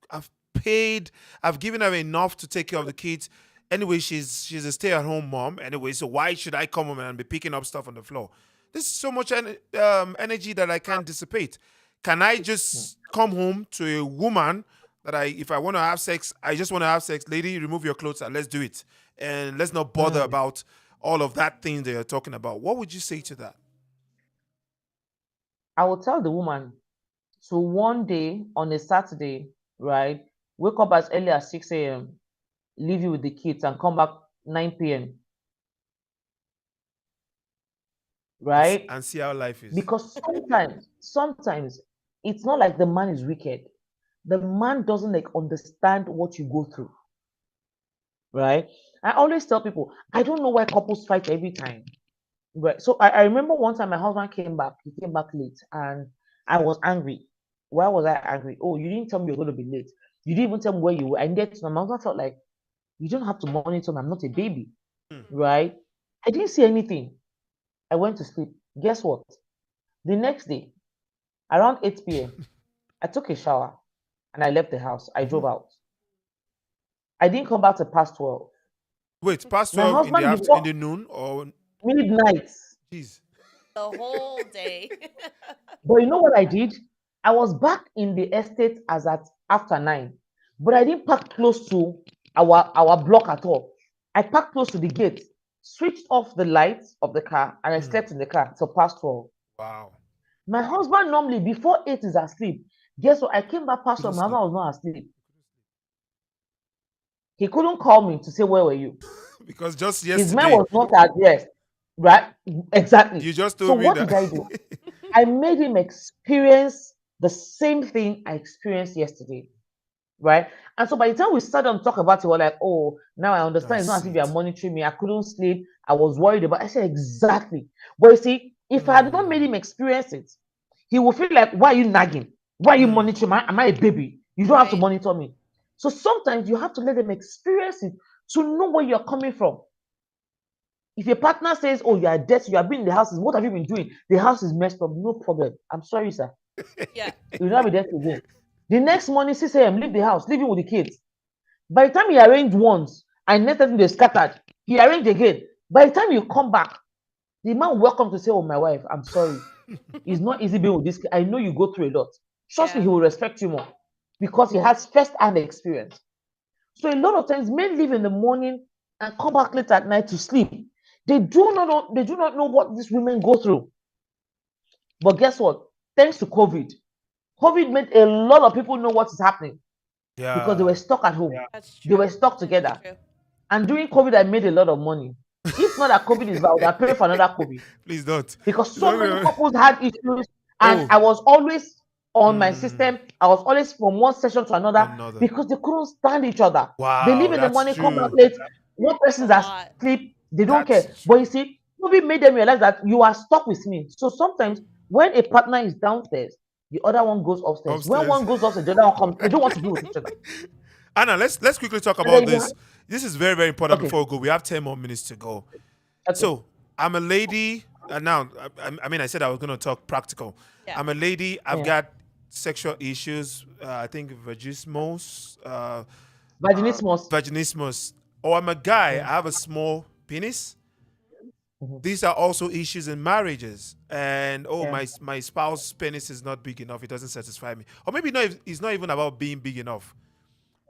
paid, I've given her enough to take care of the kids. Anyway, she's a stay-at-home mom. Anyway, so why should I come home and be picking up stuff on the floor? This is so much energy that I can't dissipate. Can I just come home to a woman that if I want to have sex, I just want to have sex? Lady, remove your clothes and let's do it. And let's not bother about all of that thing that you're talking about. What would you say to that? I will tell the woman, so one day on a Saturday, right, wake up as early as 6 a.m., leave you with the kids and come back 9 p.m. Right? And see how life is. Because sometimes it's not like the man is wicked. The man doesn't understand what you go through. Right? I always tell people, I don't know why couples fight every time. Right. So I remember one time my husband came back. He came back late and I was angry. Why was I angry? Oh, you didn't tell me you're going to be late. You didn't even tell me where you were. And yet my husband felt like, you don't have to monitor me. I'm not a baby. Right? I didn't see anything. I went to sleep. Guess what? The next day, around 8 p.m., I took a shower and I left the house. I drove out. I didn't come back to past 12. Wait, past My 12 in the husband in the noon or midnight. jeez. The whole day. But you know what I did? I was back in the estate as at after 9, but I didn't park close to our block at all. I parked close to the gate, switched off the lights of the car, and I slept in the car till past 12. Wow. My husband normally before 8 is asleep. Guess what? I came back past 12. My husband was not asleep. He couldn't call me to say, where were you? Because just His mind yesterday was not at rest. Right? Exactly. you just So told me what that. did I do? I made him experience the same thing I experienced yesterday. Right? And so by the time we started to talk about it, we're like, oh, now I understand. It's not as if you are monitoring me. I couldn't sleep. I was worried about it. I said, exactly. But you see, if I had not made him experience it, he would feel like, why are you nagging? Why are you monitoring me? Am I a baby? You don't have to Right. monitor me. So sometimes you have to let them experience it to know where you're coming from. If your partner says, oh, you are dirty, you have been in the house, what have you been doing? The house is messed up. No problem. I'm sorry, sir. Yeah. You'll not be dirty again. The next morning, 6 a.m., leave the house, leave him with the kids. By the time he arranged once, and next time they scattered, he arranged again. By the time you come back, the man welcome to say, oh, my wife, I'm sorry. It's not easy being with this kid. I know you go through a lot. Trust me, Yeah. he will respect you more because he has first-hand experience. So a lot of times men leave in the morning and come back late at night to sleep. They do not know what these women go through. But guess what? Thanks to COVID made a lot of people know what is happening because they were stuck at home. That's They true. were stuck That is together. true. And during COVID, I made a lot of money. If not that COVID is bad, I would have paid for another COVID Please don't. because so No, many no. couples had issues, and Oh. I was always on my system. I was always from one session to another because they couldn't stand each other. Wow, They leave in the that's morning, come back true. late. One person's A lot. asleep. They don't That's care. But you see, COVID made them realize that you are stuck with me. So sometimes When a partner is downstairs, the other one goes upstairs. When one goes upstairs, the other one comes. They don't want to be with each other. Anna, let's quickly talk And about then you this. have, This is very, very important okay, before we go. We have 10 more minutes to go. okay, So I'm a lady. Now, I mean, I said I was going to talk practical. Yeah. I'm a lady. I've yeah. got sexual issues. I think vaginismus, Vaginismus. vaginismus. Or I'm a guy. Yeah. I have a small penis. Mhm. These are also issues in marriages. And Yeah. my spouse's penis is not big enough. It doesn't satisfy me. Or maybe no, it's not even about being big enough.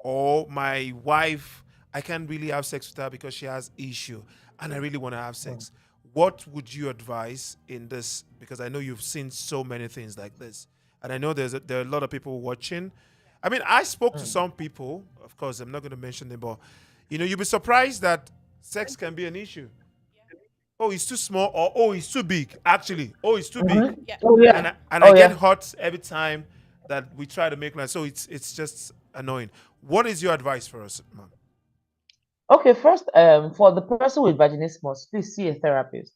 Or my wife, I can't really have sex with her because she has issue, and I really want to have sex. What would you advise in this? Because I know you've seen so many things like this, and I know there are a lot of people watching. I mean, I spoke to some people. Of course, I'm not going to mention them, but you'll be surprised that sex can be an issue. Oh, it's too small, or oh, it's too big. Actually, oh, it's too big, Mhm. Yeah. Oh and yeah. I Oh get yeah. hot every time that we try to make love. So it's just annoying. What is your advice for us, man? Okay. First, for the person with vaginismus, please see a therapist.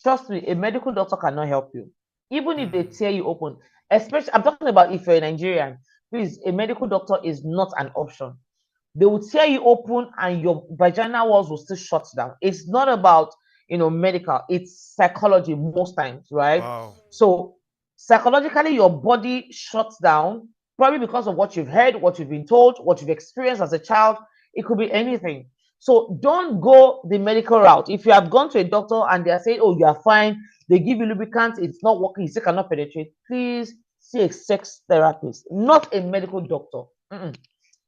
Trust me, a medical doctor cannot help you. Even if they tear you open, especially I'm talking about if you're a Nigerian, please, a medical doctor is not an option. They will tear you open and your vaginal walls will still shut down. It's not about medical, it's psychology most times, right? Wow. So psychologically, your body shuts down, probably because of what you've heard, what you've been told, what you've experienced as a child. It could be anything. So don't go the medical route. If you have gone to a doctor and they are saying, oh, you are fine, they give you lubricant, it's not working, you still cannot penetrate, please see a sex therapist, not a medical doctor. Mm-mm.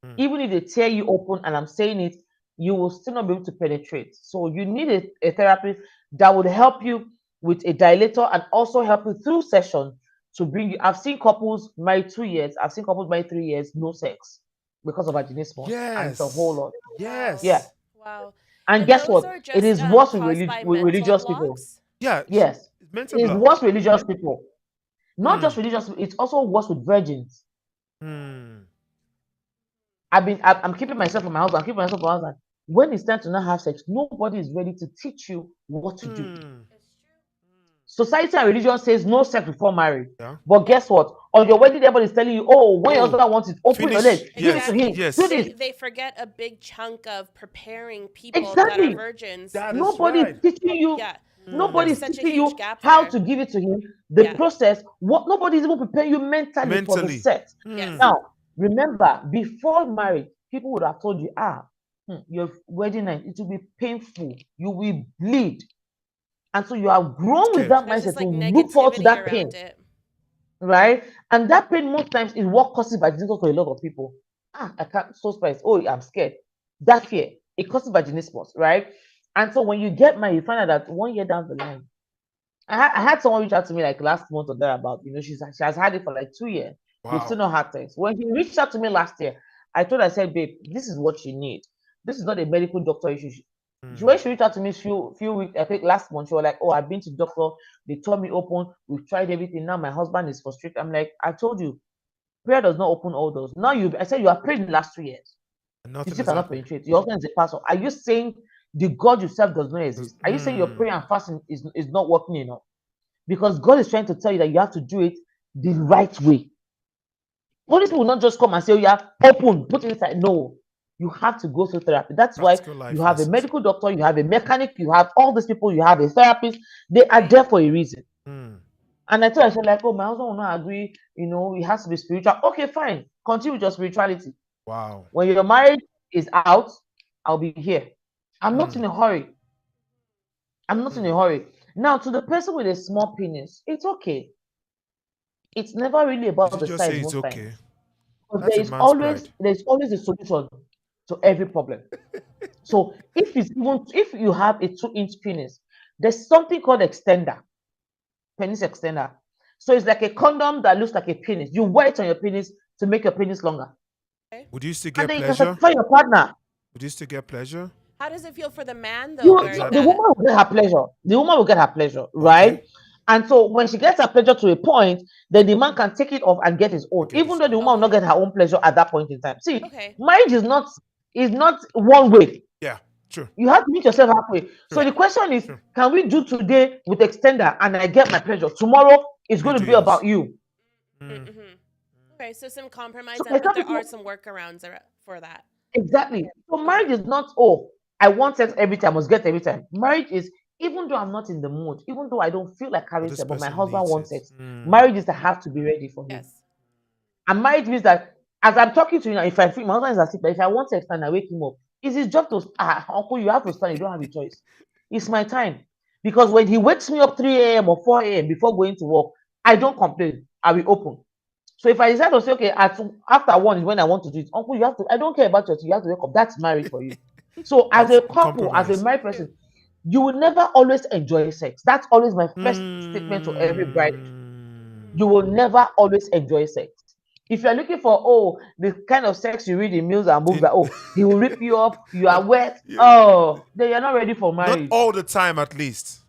Mm. Even if they tear you open, and I'm saying it, you will still not be able to penetrate. So you need a therapist that would help you with a dilator and also help you through session to bring you. I've seen couples married 2 years, I've seen couples married 3 years, no sex because of vaginismus, and it's a whole Yes. lot. Wow. Yeah. Yes. Wow. And And guess those what? are It just is worse caused by with mental religious people. blocks. Yeah. Yes, Mental it is block. worse with religious people. Not just Mm. religious, it's also worse with virgins. Mm. I'm keeping myself from my husband. I'm keeping myself from my husband. When it's time to not have sex, nobody is ready to teach you what to do. Mm. Society and religion says no sex before marriage. Yeah. But guess what? On your wedding day, everybody is telling you, oh, when your Oh, husband wants it, open your finish. leg, give it to Exactly. him, Yes. do They this. they forget a big chunk of preparing people that are Exactly. virgins. That is Nobody is right. teaching you. Yeah. Nobody There's is such a teaching you huge gap how there. to give it to him. The Yeah. process. What nobody is even preparing you mentally for the Mentally. sex. Yes. Now, remember, before marriage, people would have told you, your wedding night, it will be painful. You will bleed. And so you have grown with Okay. that There's mindset just to like look forward to negativity that pain, around it. right? And that pain most times is what causes vaginismus for a lot of people. I can't, so surprised. Oh, I'm scared. That fear, it causes vaginismus, right? And so when you get married, you find out that 1 year down the line, I had someone reach out to me like last month or thereabout. She has had it for like 2 years. They've still Wow. not had sex. When he reached out to me last year, I told her, I said, babe, this is what you need. This is not a medical doctor issue. When she reached out to me few weeks, I think last month, she was like, oh, I've been to the doctor. They told me open. We've tried everything. Now my husband is frustrated. I'm like, I told you, prayer does not open all doors. Now I said you are praying the last 2 years. And You nothing still has cannot happened. penetrate. Your husband is a pastor. Are you saying the God you serve does not exist? Are you saying your Mm. prayer and fasting is not working enough? Because God is trying to tell you that you have to do it the right way. Holy Spirit will not just come and say, oh, yeah, open, put it inside. No, you have to go through therapy. That's why Practical life you have a lessons. medical doctor, you have a mechanic, you have all these people, you have a therapist. They are there for a reason. Mm. And I told her, I said, like, oh, my husband will not agree, it has to be spiritual. Okay, fine. Continue with your spirituality. Wow. When your marriage is out, I'll be here. I'm not in a hurry. I'm not in a hurry. Now, to the person with a small penis, it's okay. It's never really Did about you the just size say it's most okay? times. But That's a man's pride. there's always a solution to every problem. So if you have a 2-inch penis, there's something called extender, penis extender. So it's like a condom that looks like a penis. You wear it on your penis to make your penis longer. Would you still And get then you can pleasure? satisfy your partner. Would you still get pleasure? How does it feel for the man though? You, wearing Exactly. the that? woman will get her pleasure. The woman will get her pleasure, right? Okay. And so when she gets her pleasure to a point, then the man can take it off and get his own, Get even his though the woman will not get her own pleasure at that point in time. See, Okay. marriage is not one way. Yeah. True. You have to meet yourself halfway. So True. the question is, True. can we do today with extender and I get my pleasure? Tomorrow It's going to Into be yours. about you. Mm. Okay, so some compromise, So I but tell there people are some workarounds for that. exactly. So marriage is not, oh, I want sex every time, must get every time. Marriage is, even though I'm not in the mood, even though I don't feel like But having this sex, but my person husband needs wants it. sex. Mm. Marriage is I have to be ready for him. Yes. And marriage means that as I'm talking to you now, if I feel my husband is asleep, but if I want sex and I wake him up, it's his job to uncle, you have to stand, you don't have a choice. It's my time. Because when he wakes me up 3 a.m. or 4 a.m. before going to work, I don't complain. I will open. So if I decide to say, okay, after 1 is when I want to do it, uncle, you have to, I don't care about you have to wake up. That's marriage for you. So as That's a a couple, as a compromise. married person, you will never always enjoy sex. That's always my first statement to every bride. You will never always enjoy sex. If you're looking for, oh, the kind of sex you read in news and books, In that, oh, he will rip you up, you are wet, yeah, oh, then you're not ready for not marriage. all the time, at least.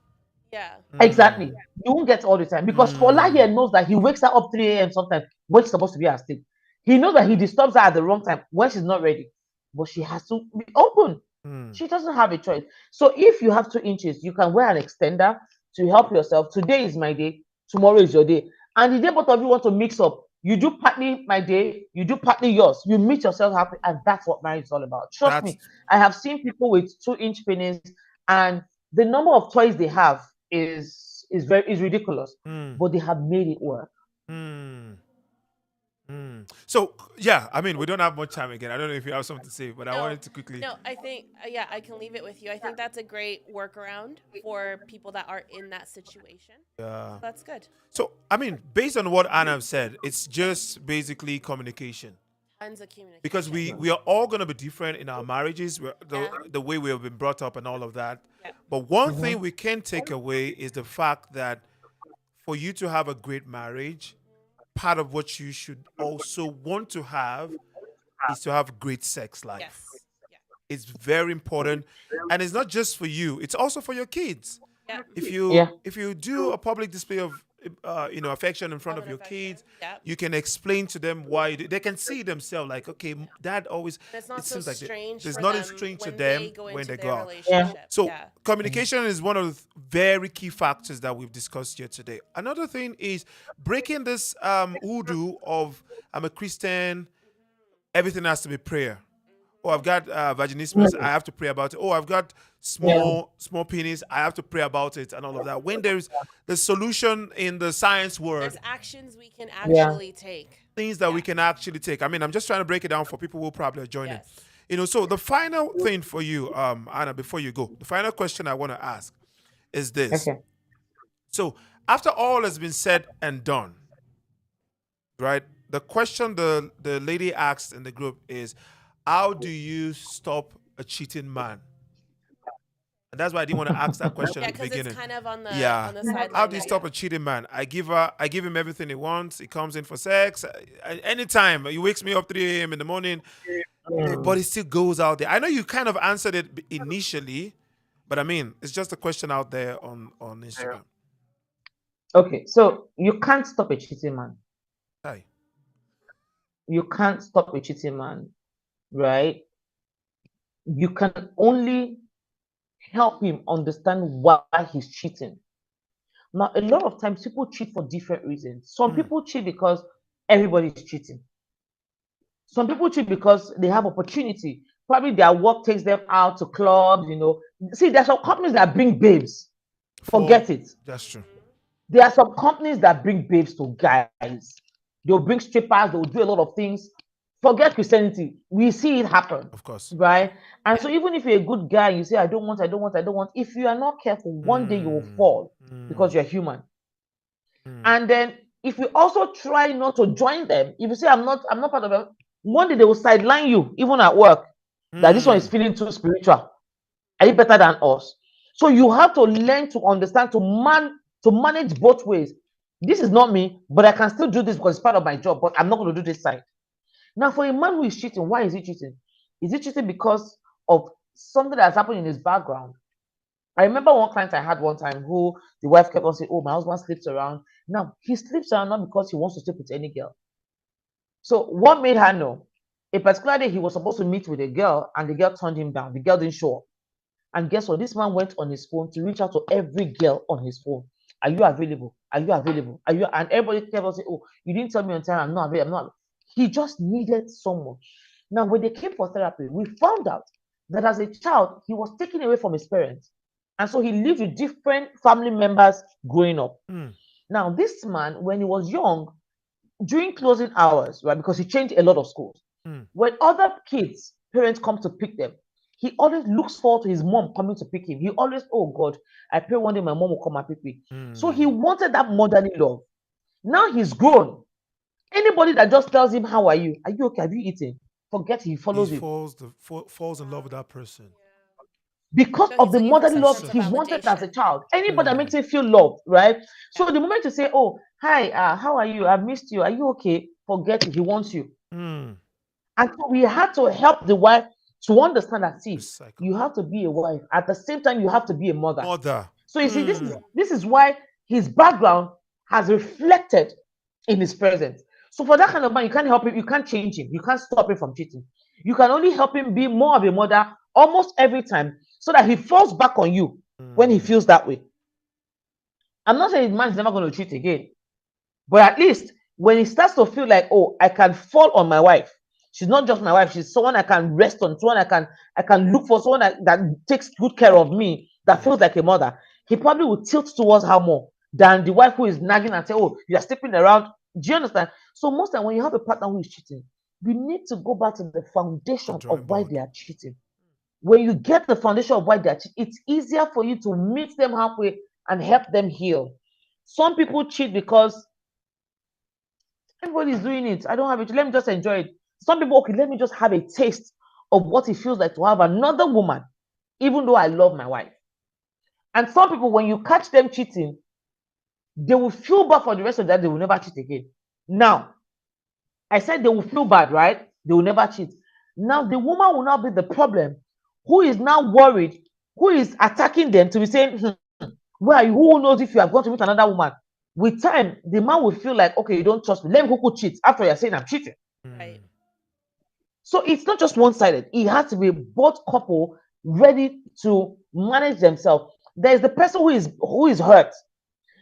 Yeah. Exactly. You won't get all the time because Fola here knows that he wakes her up 3 a.m. sometimes when she's supposed to be asleep. He knows that he disturbs her at the wrong time when she's not ready, but she has to be open. Mm. She doesn't have a choice. So if you have 2 inches, you can wear an extender to help yourself. Today is my day, tomorrow is your day. And the day both of you want to mix up, you do partly my day, you do partly yours. You meet yourself happy, and that's what marriage is all about. Trust That's me, I have seen people with 2 inch penis, and the number of toys they have is ridiculous, but they have made it work. mm. So yeah, I mean, we don't have much time again. I don't know if you have something to say, but I No, wanted to quickly. no, I think yeah, I can leave it with you. I think that's a great workaround for people that are in that situation. Yeah. That's good. So I mean, based on what Anna said, it's just basically communication. Tons of communication. Because we are all going to be different in our marriages, Yeah. the way we have been brought up and all of that. But one thing we can take away is the fact that for you to have a great marriage, part of what you should also want to have is to have great sex life. Yes. Yeah. It's very important, and it's not just for you; it's also for your kids. Yeah. Yeah. If you do a public display of affection in front Love of and your affection. kids, Yeah. you can explain to them why they can see themselves like, okay, dad always. And it's not It so seems like strange. there's for nothing them strange to when them they go when into they their go out. relationship. So Yeah. communication is one of the very key factors that we've discussed here today. Another thing is breaking this hoodoo of I'm a Christian, everything has to be prayer. Oh, I've got vaginismus, I have to pray about it. Oh, I've got small penis, I have to pray about it, and all of that. When there's the solution in the science world, There's actions we can actually take. things that we can actually take. I mean, I'm just trying to break it down for people who probably are joining. Yes. So the final thing for you, Anna, before you go, the final question I want to ask is this. Okay. So after all has been said and done, right? The question the lady asked in the group is, how do you stop a cheating man? And that's why I didn't want to ask that question Yeah, at the because beginning. it's kind of on the Yeah. on the sideline. How do you there, stop a cheating man? I give him everything he wants. He comes in for sex. Anytime. He wakes me up 3 a.m. in the morning, but he still goes out there. I know you kind of answered it initially, but I mean, it's just a question out there on Instagram. Okay. So you can't stop a cheating man. Hi. You can't stop a cheating man, right? You can only help him understand why he's cheating. Now, a lot of times people cheat for different reasons. Some people cheat because everybody's cheating. Some people cheat because they have opportunity. Probably their work takes them out to clubs. See, there's some companies that bring babes. Forget it. That's true. There are some companies that bring babes to guys. They'll bring strippers, they'll do a lot of things. Forget Christianity. We see it happen. Of course. Right? And so even if you're a good guy, you say, I don't want, I don't want, I don't want. If you are not careful, one day you will fall because you're human. And then if you also try not to join them, if you say I'm not part of them, one day they will sideline you, even at work. That this one is feeling too spiritual. Are you better than us? So you have to learn to understand to manage both ways. This is not me, but I can still do this because it's part of my job, but I'm not going to do this side. Now, for a man who is cheating, why is he cheating? Is he cheating because of something that's happened in his background? I remember one client I had one time who the wife kept on saying, oh, my husband sleeps around. Now, he sleeps around not because he wants to sleep with any girl. So what made her know? A particular day, he was supposed to meet with a girl, and the girl turned him down. The girl didn't show up. And guess what? This man went on his phone to reach out to every girl on his phone Are you available? Are you available? Are you? And everybody kept on saying, oh, you didn't tell me on time. I'm not available. I'm not. He just needed someone. Now, when they came for therapy, we found out that as a child, he was taken away from his parents. And so he lived with different family members growing up. Now, this man, when he was young, during closing hours, right, because he changed a lot of schools, when other kids, parents come to pick them, he always looks forward to his mom coming to pick him. He always, oh God, I pray one day my mom will come and pick me. So he wanted that motherly love. Now he's grown. Anybody that just tells him, how are you? Are you okay? Have you eaten? Forget he follows He you. falls in love with that person. Because So of he's the looking for motherly some love sense of he wanted as a validation. child. Anybody that makes him feel loved, right? So the moment you say, oh, hi, how are you? I've missed you. Are you okay? Forget it. He wants you. And so we had to help the wife to understand that, see, This cycle. you have to be a wife. At the same time, you have to be a mother. Mother. So you see, this is why his background has reflected in his present. So for that kind of man, you can't help him, you can't change him, you can't stop him from cheating. You can only help him be more of a mother almost every time so that he falls back on you when he feels that way. I'm not saying the man is never going to cheat again, but at least when he starts to feel like, oh, I can fall on my wife. She's not just my wife, she's someone I can rest on, someone I can look for, someone that takes good care of me, that feels like a mother. He probably will tilt towards her more than the wife who is nagging and say, oh, you're sleeping around. Do you understand? So most time when you have a partner who is cheating, we need to go back to the foundation of why they are cheating. When you get the foundation of why they are cheating, it's easier for you to meet them halfway and help them heal. Some people cheat because everybody's doing it. I don't have it. Let me just enjoy it. Some people, okay, let me just have a taste of what it feels like to have another woman, even though I love my wife. And some people, when you catch them cheating, they will feel bad for the rest of that. They will never cheat again. Now, I said they will feel bad, right? They will never cheat. Now, the woman will not be the problem, who is now worried, who is attacking them to be saying, where are you? Who knows if you have gone to meet another woman? With time, the man will feel like, okay, you don't trust me. Let me go cheat after you're saying I'm cheating. Right. So it's not just one-sided. It has to be both couple ready to manage themselves. There's the person who is hurt.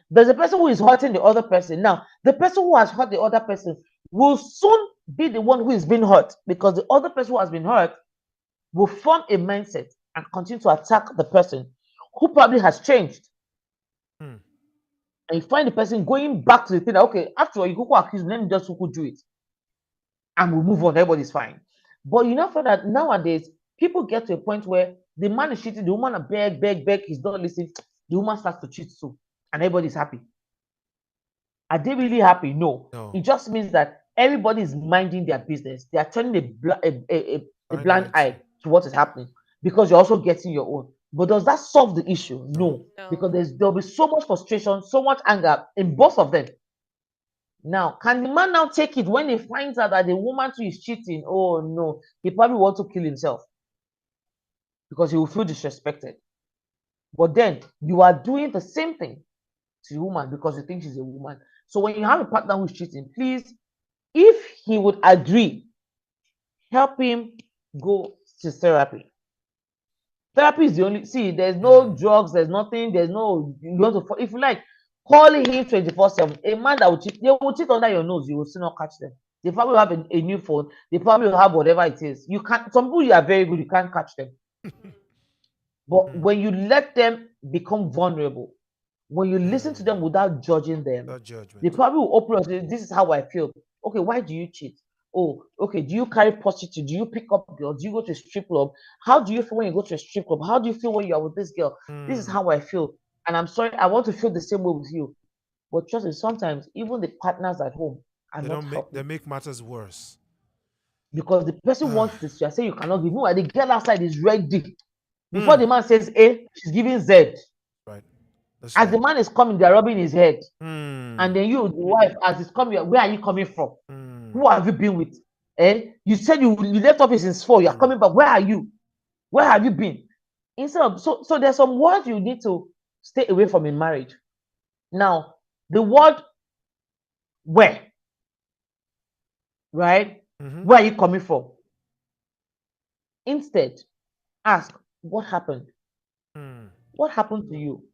There's a person who is hurting the other person. Now, the person who has hurt the other person will soon be the one who is being hurt, because the other person who has been hurt will form a mindset and continue to attack the person who probably has changed. And you find the person going back to the thing that, okay, after all, you go accuse me, let me just do it. And we'll move on, everybody's fine. But you know, for that nowadays, people get to a point where the man is cheating, the woman are beg, he's not listening. The woman starts to cheat too, and everybody's happy. Are they really happy? No. It just means that everybody is minding their business. They are turning a blind eye to what is happening, because you're also getting your own. But does that solve the issue? No. Because there'll be so much frustration, so much anger in both of them. Now, can the man now take it when he finds out that the woman too is cheating? Oh no, he probably wants to kill himself because he will feel disrespected. But then you are doing the same thing to the woman because you think she's a woman. So when you have a partner who's cheating, please, if he would agree, help him go to therapy. Therapy is the only, see, there's no drugs, there's nothing, there's no, you want to, if you like, call him 24/7. A man that will cheat, they will cheat under your nose, you will still not catch them. They probably have a new phone, they probably will have whatever it is. You can't, some people you are very good, you can't catch them. But when you let them become vulnerable, when you listen to them without judging them, they probably will open up and say, this is how I feel. Okay, why do you cheat? Oh, okay. Do you carry prostitute? Do you pick up girls? Do you go to a strip club? How do you feel when you go to a strip club? How do you feel when you are with this girl? This is how I feel. And I'm sorry, I want to feel the same way with you. But trust me, sometimes even the partners at home are not helping. They make matters worse. Because the person wants this, you say you cannot give. No, the girl outside is ready. Before the man says A, she's giving Z. Right. As the man is coming, they're rubbing his head. And then you, the wife, as he's coming, where are you coming from? Who have you been with? You said you left office since 4. You're coming back. Where are you? Where have you been? Instead of so there's some words you need to stay away from in marriage. Now, the word where, right? Where are you coming from? Instead, ask what happened. What happened to you?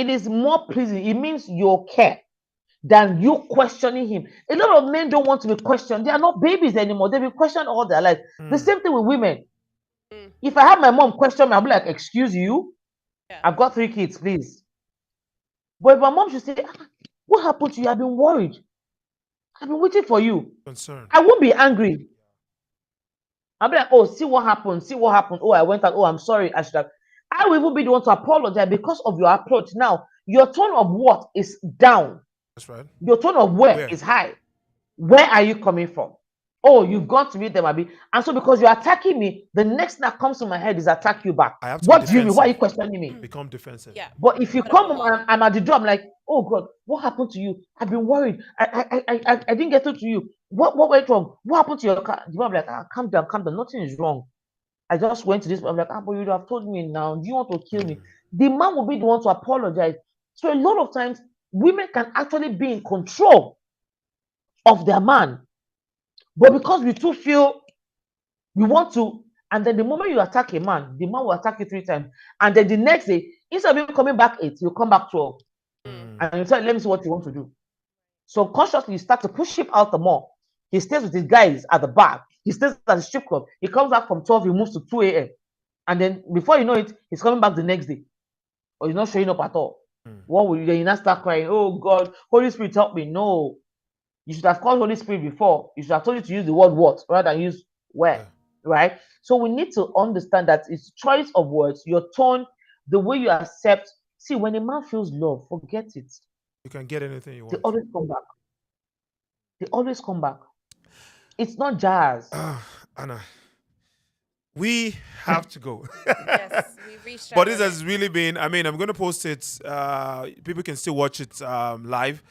it is more pleasing. It means you care than you questioning him. A lot of men don't want to be questioned. They are not babies anymore. They've been questioned all their life. The same thing with women. If I have my mom question me, I'll be like, excuse you, Yeah. I've got 3 kids, please. But if my mom should say, what happened to you? I've been worried. I've been waiting for you. Concern. I won't be angry. I'll be like, oh, see what happened. See what happened. Oh, I went out. Oh, I'm sorry. I should have. I will even be the one to apologize because of your approach. Now, your tone of what is down. That's right. Your tone of where Where? is high. Where are you coming from? Oh, you've gone to meet them, Abi. And so because you're attacking me, the next thing that comes to my head is attack you back. I have to be What do you mean? Why are you defensive. questioning me? Become defensive. Yeah. But if you But come, I'm I'm at the door, I'm like, oh God, what happened to you? I've been worried. I didn't get through to you. What went wrong? What happened to your car? I'm like, calm down, calm down. Nothing is wrong. I just went to this. I'm like, but you'd have told me now. Do you want to kill me? The man will be the one to apologize. So a lot of times, women can actually be in control of their man. But because we too feel we want to, and then the moment you attack a man, the man will attack you 3 times. And then the next day, instead of him coming back 8, he'll come back 12. And you tell him, let me see what you want to do. So consciously, you start to push him out the mall. He stays with his guys at the bar. He stays at the strip club. He comes back from 12, he moves to 2 a.m. And then before you know it, he's coming back the next day. Or he's not showing up at all. What will you then? You not start crying, oh God, Holy Spirit, help me. No. You should have called Holy Spirit before. You should have told you to use the word what rather than use where. Yeah. Right? So we need to understand that it's choice of words, your tone, the way you accept. See, when a man feels love, forget it. You can get anything you They want. always come back. They always come back. It's not jazz. Anna, we have to go. Yes, we reached. But our this has really been, I mean, I'm going to post it. People can still watch it live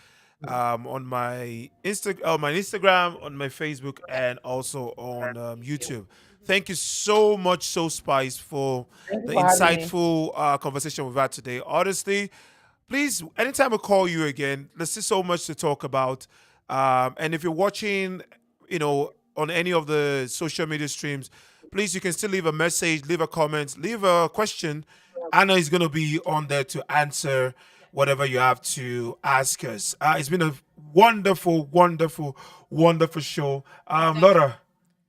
on my Instagram, on my Facebook, and also on YouTube. Thank you so much, So Spice, for Thank you the for having me. insightful conversation we've had today. Honestly, please, anytime I call you again, there's still so much to talk about. And if you're watching, on any of the social media streams, please, you can still leave a message, leave a comment, leave a question. Anna is going to be on there to answer whatever you have to ask us. It's been a wonderful, wonderful, wonderful show. Laura,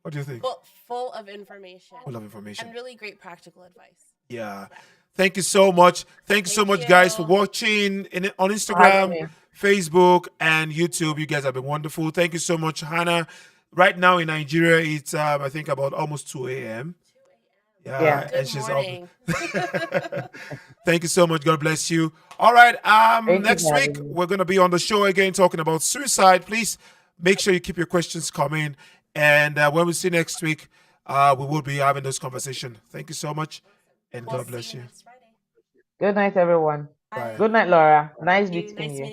what do you think? full of information. Full of information. And really great practical advice. Yeah. Thank you so much. Thank you so much, guys, for watching on Instagram, Facebook, and YouTube. You guys have been wonderful. Thank you so much, Hannah. Right now in Nigeria, it's I think about almost 2 a.m. Yeah, Good and she's morning. Thank you so much. God bless you. All right. you Next for week having me. we're gonna be on the show again talking about suicide. Please make sure you keep your questions coming. And when we see next week, we will be having this conversation. Thank you so much, and We'll God bless see you. next Friday. Good night, everyone. Bye. Good night, Laura. Nice Thank you. meeting Nice you. meeting